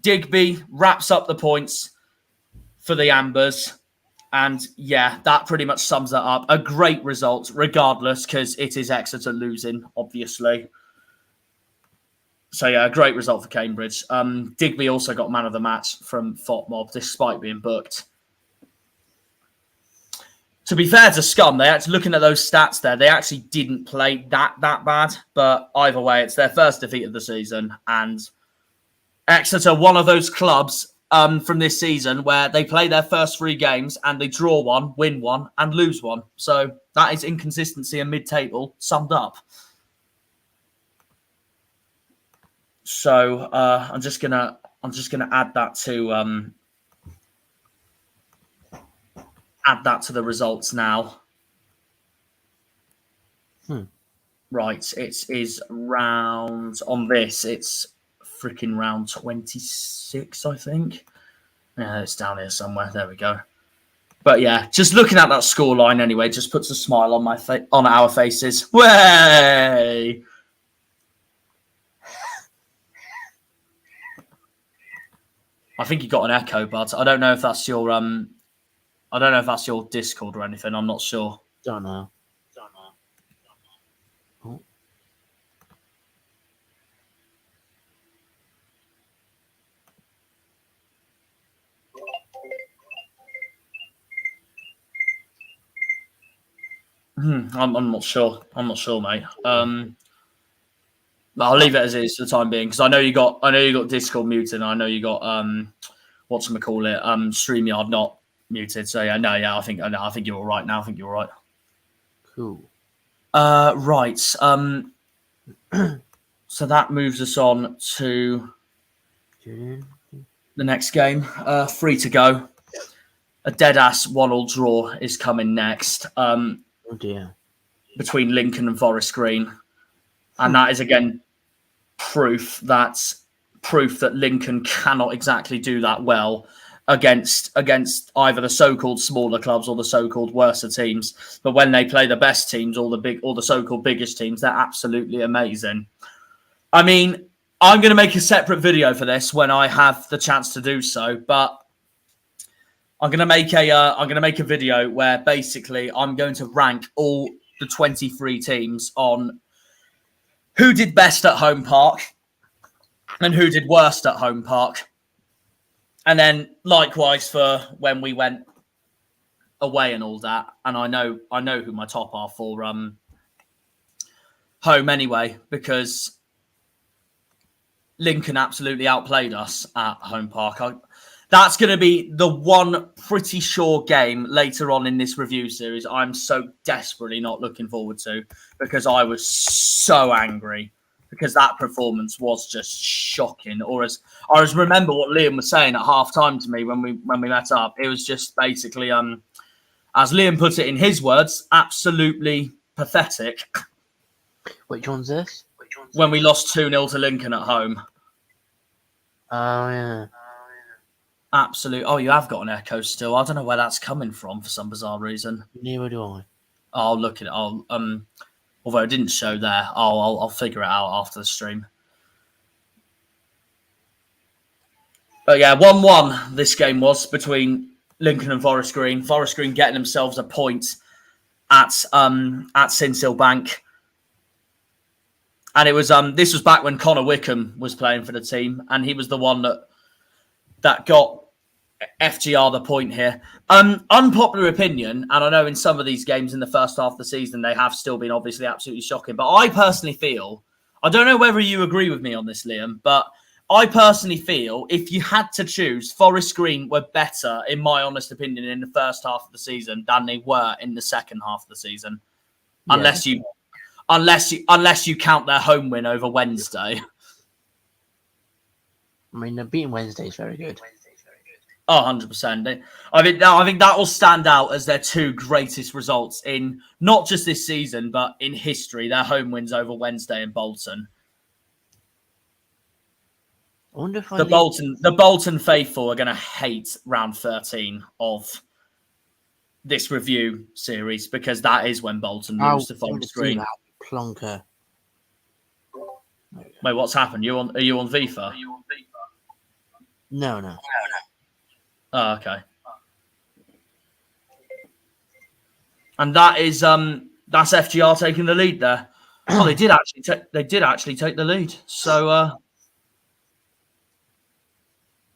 Digby wraps up the points for the Ambers. And yeah, that pretty much sums that up. A great result, regardless, because it is Exeter losing, obviously. So yeah, a great result for Cambridge. Digby also got man of the match from FOTMob, despite being booked. To be fair to Scum, they actually looking at those stats there, they actually didn't play that bad. But either way, it's their first defeat of the season, and Exeter, one of those clubs from this season where they play their first 3 games and they draw one, win one, and lose one. So that is inconsistency and mid-table summed up. So I'm just gonna add that to the results now. Right, it is round on this. It's freaking round 26, I think. Yeah, it's down here somewhere. There we go. But yeah, just looking at that scoreline anyway, just puts a smile on on our faces. Way. I think you got an echo, but I don't know if that's your Discord or anything. I'm not sure. Don't know. Oh. I'm not sure. I'm not sure, mate. I'll leave it as is for the time being because I know you got Discord muted and I know you got StreamYard not muted. So I think you're all right now. I think you're all right. Cool. Right. So that moves us on to the next game. 3 to go. A dead ass 1-1 draw is coming next. Oh dear. Between Lincoln and Forest Green. And that is again proof that Lincoln cannot exactly do that well against either the so-called smaller clubs or the so-called worser teams. But when they play the best teams or the so-called biggest teams, they're absolutely amazing. I mean, I'm going to make a separate video for this when I have the chance to do so, but I'm going to make a video where basically I'm going to rank all the 23 teams on who did best at home park and who did worst at home park. And then likewise for when we went away and all that. And I know who my top are for home anyway, because Lincoln absolutely outplayed us at home park. That's going to be the one pretty sure game later on in this review series I'm so desperately not looking forward to because I was so angry because that performance was just shocking. Or as I remember what Liam was saying at half time to me when we met up, it was just basically, as Liam put it in his words, absolutely pathetic. Which one's this? When we lost 2-0 to Lincoln at home. Oh yeah. Absolute. Oh, you have got an echo still. I don't know where that's coming from for some bizarre reason. Neither do I. I'll look at it. Although it didn't show there, I'll figure it out after the stream. But yeah, 1-1 this game was between Lincoln and Forest Green. Forest Green getting themselves a point at Sincil Bank. And it was this was back when Connor Wycombe was playing for the team, and he was the one that got FGR the point here. Unpopular opinion, and I know in some of these games in the first half of the season, they have still been obviously absolutely shocking. But I personally feel, I don't know whether you agree with me on this, Liam, but I personally feel if you had to choose, Forest Green were better, in my honest opinion, in the first half of the season than they were in the second half of the season. Yeah. Unless you count their home win over Wednesday. I mean, beating Wednesday is very good. Oh, 100%. I think that will stand out as their 2 greatest results in not just this season, but in history. Their home wins over Wednesday and Bolton. I wonder if the Bolton faithful are going to hate round 13 of this review series because that is when Bolton lose to Forest Green. Plonker. Wait, what's happened? Are you on FIFA? No. Oh, okay. And that is that's FGR taking the lead there. Oh, they did actually take the lead. So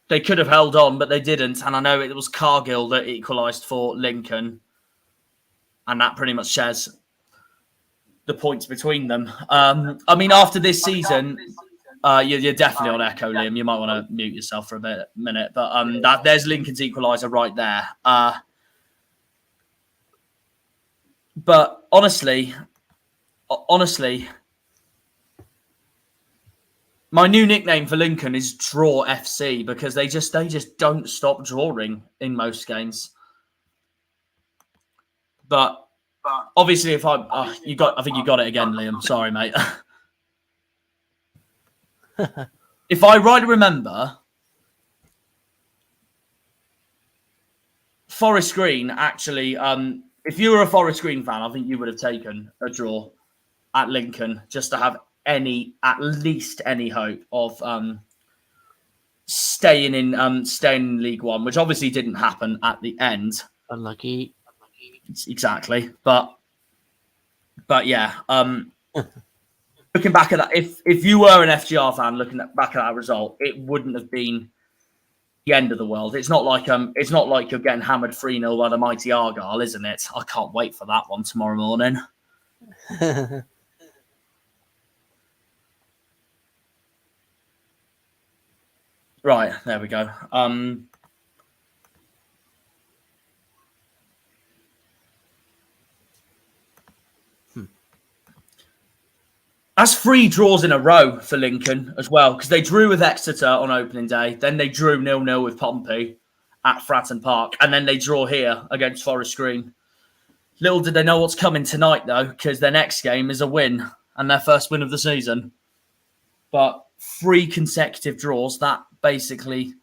they could have held on, but they didn't. And I know it was Cargill that equalised for Lincoln, and that pretty much shares the points between them. I mean, after this season, you're definitely on echo, Liam. You might want to mute yourself for a minute, but there's Lincoln's equaliser right there. But honestly, my new nickname for Lincoln is Draw FC because they just don't stop drawing in most games. But obviously, if I think you got it again, Liam. Sorry, mate. If I rightly remember, Forest Green actually. If you were a Forest Green fan, I think you would have taken a draw at Lincoln just to have at least any hope of staying in League One, which obviously didn't happen at the end. Unlucky. Exactly, but yeah. Looking back at that, if you were an FGR fan looking back at that result, it wouldn't have been the end of the world. It's not like you're getting hammered 3-0 by the mighty Argyle, isn't it? I can't wait for that one tomorrow morning. Right, there we go. That's 3 draws in a row for Lincoln as well, because they drew with Exeter on opening day, then they drew 0-0 with Pompey at Fratton Park, and then they draw here against Forest Green. Little did they know what's coming tonight, though, because their next game is a win, and their first win of the season. But 3 consecutive draws, that basically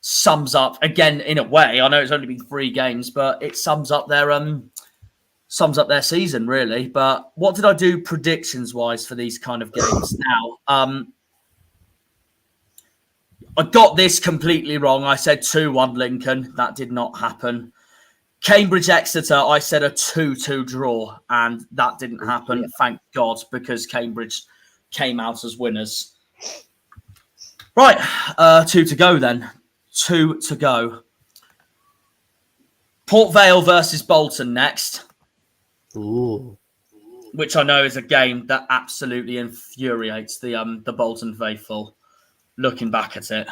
sums up, again, in a way, I know it's only been 3 games, but it sums up their season, really. But what did I do predictions-wise for these kind of games now? I got this completely wrong. I said 2-1 Lincoln. That did not happen. Cambridge Exeter, I said a 2-2 draw, and that didn't happen. Yeah. Thank God, because Cambridge came out as winners. Right, 2 to go then. 2 to go. Port Vale versus Bolton next. Ooh. Which I know is a game that absolutely infuriates the Bolton faithful. Looking back at it,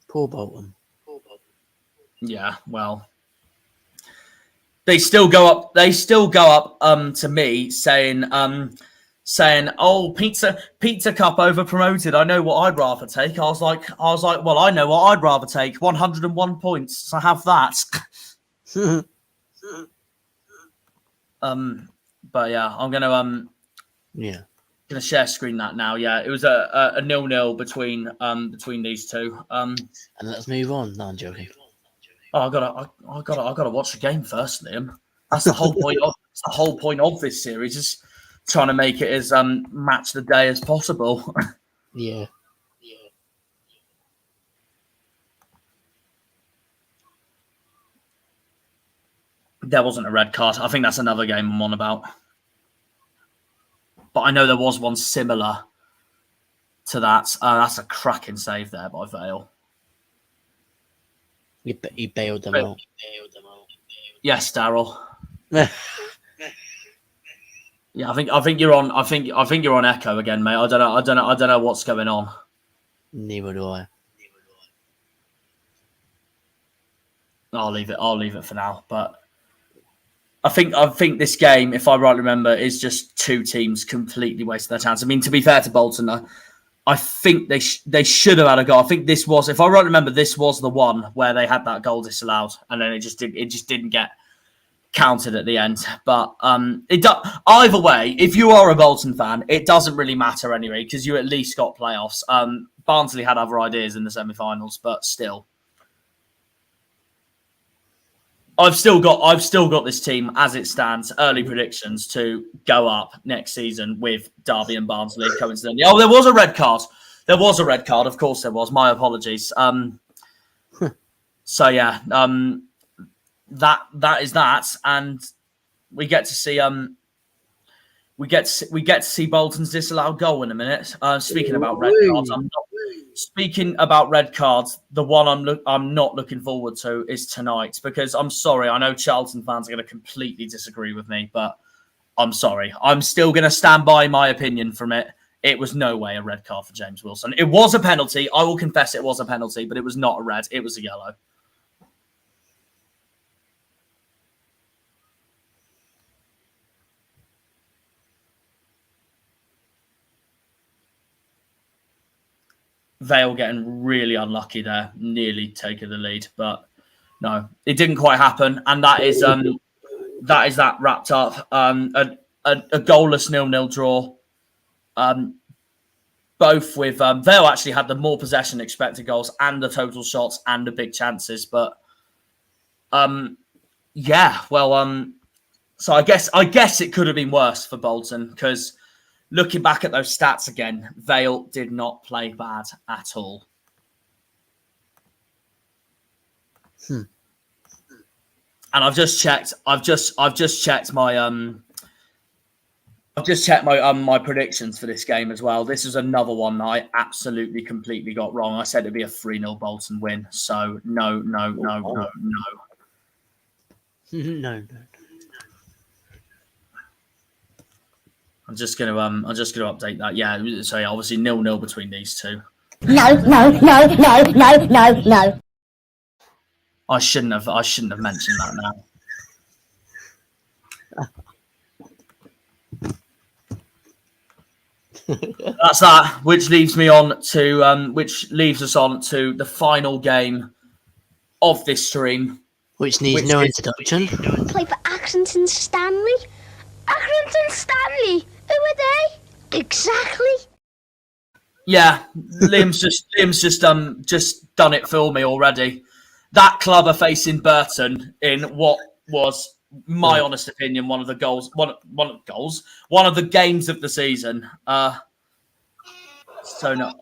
Poor Bolton. Yeah, well, they still go up. They still go up to me saying, "Oh, pizza cup over promoted. I know what I'd rather take." I was like, well, I know what I'd rather take. 101 points. So have that. But yeah, I'm gonna gonna share screen that now. Yeah, it was a 0-0 between these two. And let's move on. No, I'm joking. Oh, I gotta watch the game first, Liam. That's the whole point. That's the whole point of this series is trying to make it as match the day as possible. Yeah. There wasn't a red card. I think that's another game I'm on about. But I know there was one similar to that. That's a cracking save there by Vale. He bailed them out. Yes, Daryl. Yeah, I think you're on. I think you're on echo again, mate. I don't know what's going on. Neither do I. I'll leave it for now. But I think this game, if I rightly remember, is just 2 teams completely wasted their chance. I mean, to be fair to Bolton, I think they should have had a goal. I think this was, if I rightly remember, this was the one where they had that goal disallowed, and then it just didn't get counted at the end. But either way, if you are a Bolton fan, it doesn't really matter anyway because you at least got playoffs. Barnsley had other ideas in the semi-finals, but still. I've still got this team as it stands. Early predictions to go up next season with Derby and Barnsley coincidentally. Oh, there was a red card. There was a red card. Of course, there was. My apologies. So yeah, that is that, and we get to see we get to see Bolton's disallowed goal in a minute. Speaking about red cards, speaking about red cards, the one I'm not looking forward to is tonight, because I'm sorry, I know Charlton fans are going to completely disagree with me, but I'm sorry. I'm still going to stand by my opinion from it. It was no way a red card for James Wilson. It was a penalty. I will confess it was a penalty, but it was not a red. It was a yellow. Vale getting really unlucky there, nearly taking the lead, but no, it didn't quite happen, and that is that wrapped up. A goalless 0-0 draw. Both with Vale actually had the more possession, expected goals, and the total shots and the big chances, but yeah, well, so I guess it could have been worse for Bolton, because looking back at those stats again, Vale did not play bad at all. And I've just checked my my predictions for this game as well. This is another one that I absolutely completely got wrong. I said it'd be a 3-0 Bolton win. So no. No. I'm just gonna update that. Yeah, so yeah, obviously 0-0 between these two. No. I shouldn't have mentioned that now. That's that, which leaves us on to the final game of this stream, which needs no introduction. Play for Accrington Stanley. Accrington Stanley. Who are they? Exactly. Yeah, Liam's just done it for me already. That club are facing Burton in what was, my honest opinion, one of the games of the season. So no.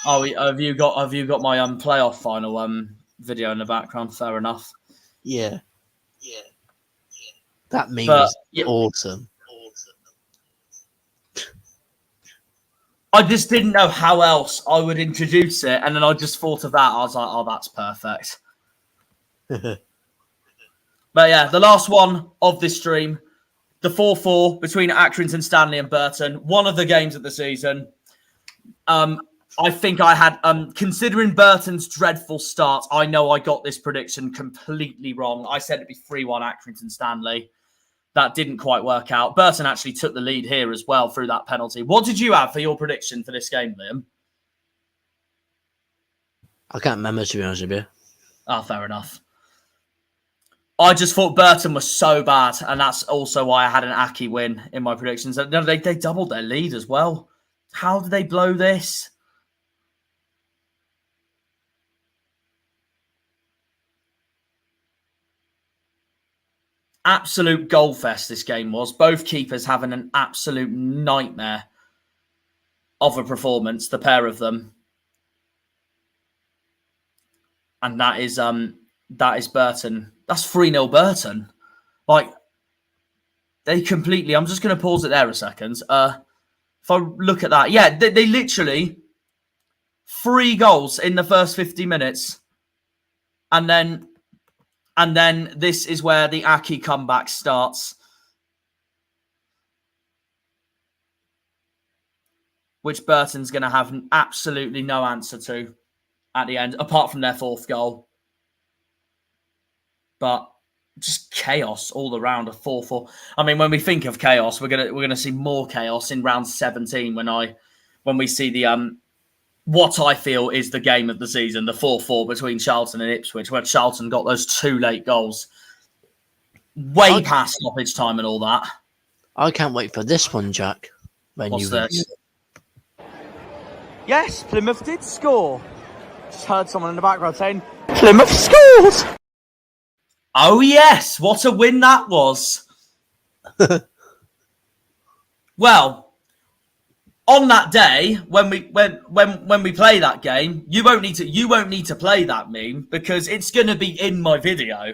Oh, have you got my playoff final video in the background? Fair enough. Yeah. That meme is awesome. I just didn't know how else I would introduce it, and then I just thought of that. I was like, oh, that's perfect. But yeah, the last one of this stream, the 4-4 between Accrington Stanley and Burton, one of the games of the season. I think I had, considering Burton's dreadful start, I know I got this prediction completely wrong. I said it'd be 3-1 Accrington Stanley. That didn't quite work out. Burton actually took the lead here as well through that penalty. What did you have for your prediction for this game, Liam? I can't remember, to be honest with you. Oh, fair enough. I just thought Burton was so bad, and that's also why I had an Aki win in my predictions. No, they doubled their lead as well. How did they blow this? Absolute goal fest this game was. Both keepers having an absolute nightmare of a performance, the pair of them. And that is Burton. That's 3-0 Burton. Like, they completely... I'm just going to pause it there a second. If I look at that, yeah, they literally 3 goals in the first 50 minutes. And then this is where the Aki comeback starts, which Burton's going to have absolutely no answer to at the end, apart from their 4th goal. But just chaos all around, a 4-4. I mean, when we think of chaos, we're gonna see more chaos in round 17 when we see the what I feel is the game of the season, the 4-4 between Charlton and Ipswich, where Charlton got those 2 late goals way past stoppage time and all that. I can't wait for this one, Jack. What's this? Yes, Plymouth did score. Just heard someone in the background saying, Plymouth scores! Oh, yes. What a win that was. Well... on that day, when we play that game, you won't need to play that meme because it's going to be in my video.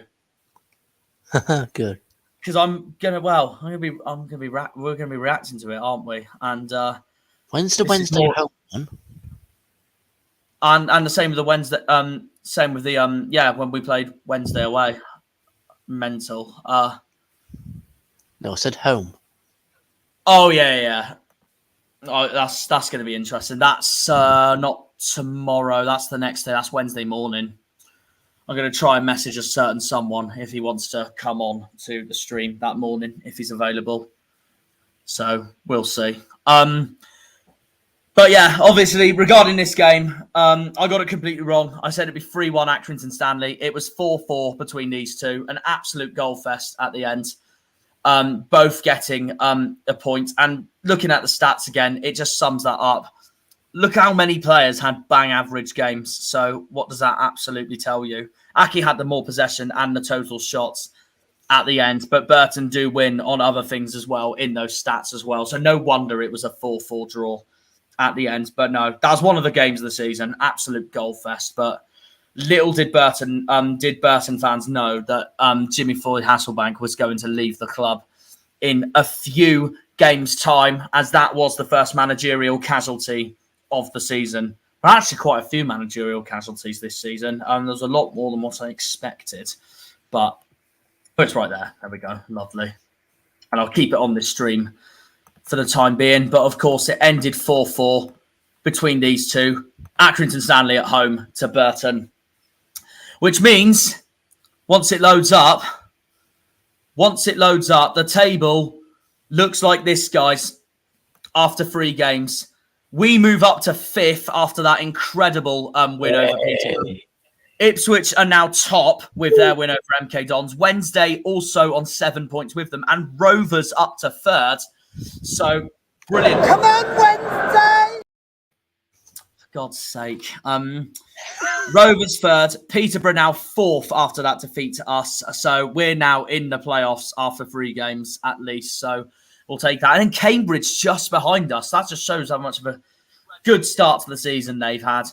Good. I'm gonna be we're gonna be reacting to it, aren't we? And When's the this is Wednesday more- home one? and the same with the Wednesday. Same with the when we played Wednesday away. Mental. No, I said home. Oh yeah. Oh, that's going to be interesting. That's not tomorrow. That's the next day. That's Wednesday morning. I'm going to try and message a certain someone if he wants to come on to the stream that morning if he's available. So we'll see. But yeah, obviously regarding this game, I got it completely wrong. I said it'd be 3-1 Accrington Stanley. It was 4-4 between these two. An absolute goal fest at the end. Both getting a point. And looking at the stats again, it just sums that up. Look how many players had bang average games. So what does that absolutely tell you? Aki had the more possession and the total shots at the end, but Burton do win on other things as well in those stats as well. So no wonder it was a 4-4 draw at the end. But no, that was one of the games of the season. Absolute goal fest. But little did Burton fans know that Jimmy Floyd Hasselbank was going to leave the club in a few games' time, as that was the first managerial casualty of the season. But actually quite a few managerial casualties this season. There's a lot more than what I expected. But it's right there. There we go. Lovely. And I'll keep it on this stream for the time being. But of course, it ended 4-4 between these two. Accrington Stanley at home to Burton. Which means once it loads up, the table looks like this, guys, after 3 games. We move up to 5th after that incredible win over Peterborough. Ipswich are now top with their win over MK Dons. Wednesday also on 7 points with them. And Rovers up to 3rd. So, brilliant. Come on, Wednesday! For God's sake. Rovers 3rd. Peterborough now 4th after that defeat to us. So, we're now in the playoffs after 3 games at least. So, we'll take that. And then Cambridge just behind us. That just shows how much of a good start to the season they've had.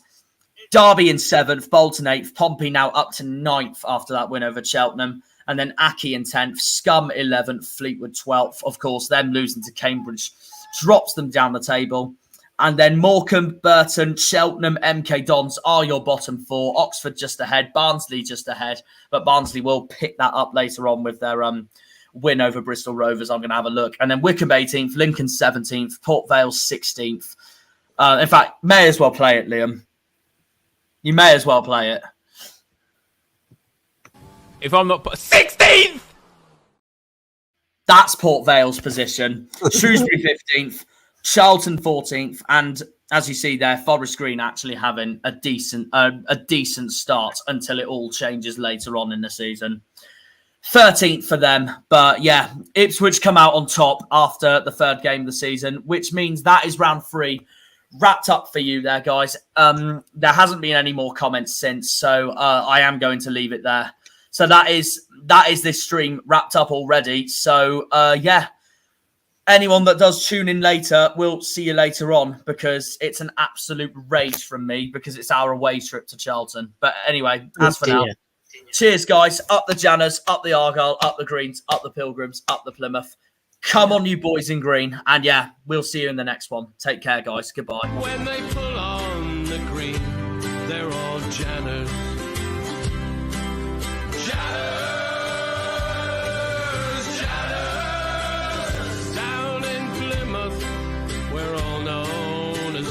Derby in 7th, Bolton 8th, Pompey now up to 9th after that win over Cheltenham. And then Aki in 10th, Scum 11th, Fleetwood 12th. Of course, them losing to Cambridge drops them down the table. And then Morecambe, Burton, Cheltenham, MK Dons are your bottom 4. Oxford just ahead, Barnsley just ahead. But Barnsley will pick that up later on with their win over Bristol Rovers. I'm going to have a look. And then Wycombe 18th, Lincoln 17th, Port Vale 16th. In fact, may as well play it, Liam. You may as well play it. If I'm not 16th! That's Port Vale's position. Shrewsbury 15th, Charlton 14th, and as you see there, Forest Green actually having a decent start until it all changes later on in the season. 13th for them, but yeah, Ipswich come out on top after the 3rd game of the season, which means that is round 3 wrapped up for you there, guys. There hasn't been any more comments since, so I am going to leave it there. So that is this stream wrapped up already. So yeah, anyone that does tune in later, we'll see you later on, because it's an absolute rage from me because it's our away trip to Charlton. But anyway, as for now, cheers, guys. Up the Janners, up the Argyle, up the Greens, up the Pilgrims, up the Plymouth. Come on, you boys in green. And yeah, we'll see you in the next one. Take care, guys. Goodbye. When they pull on the green, they're all Janners.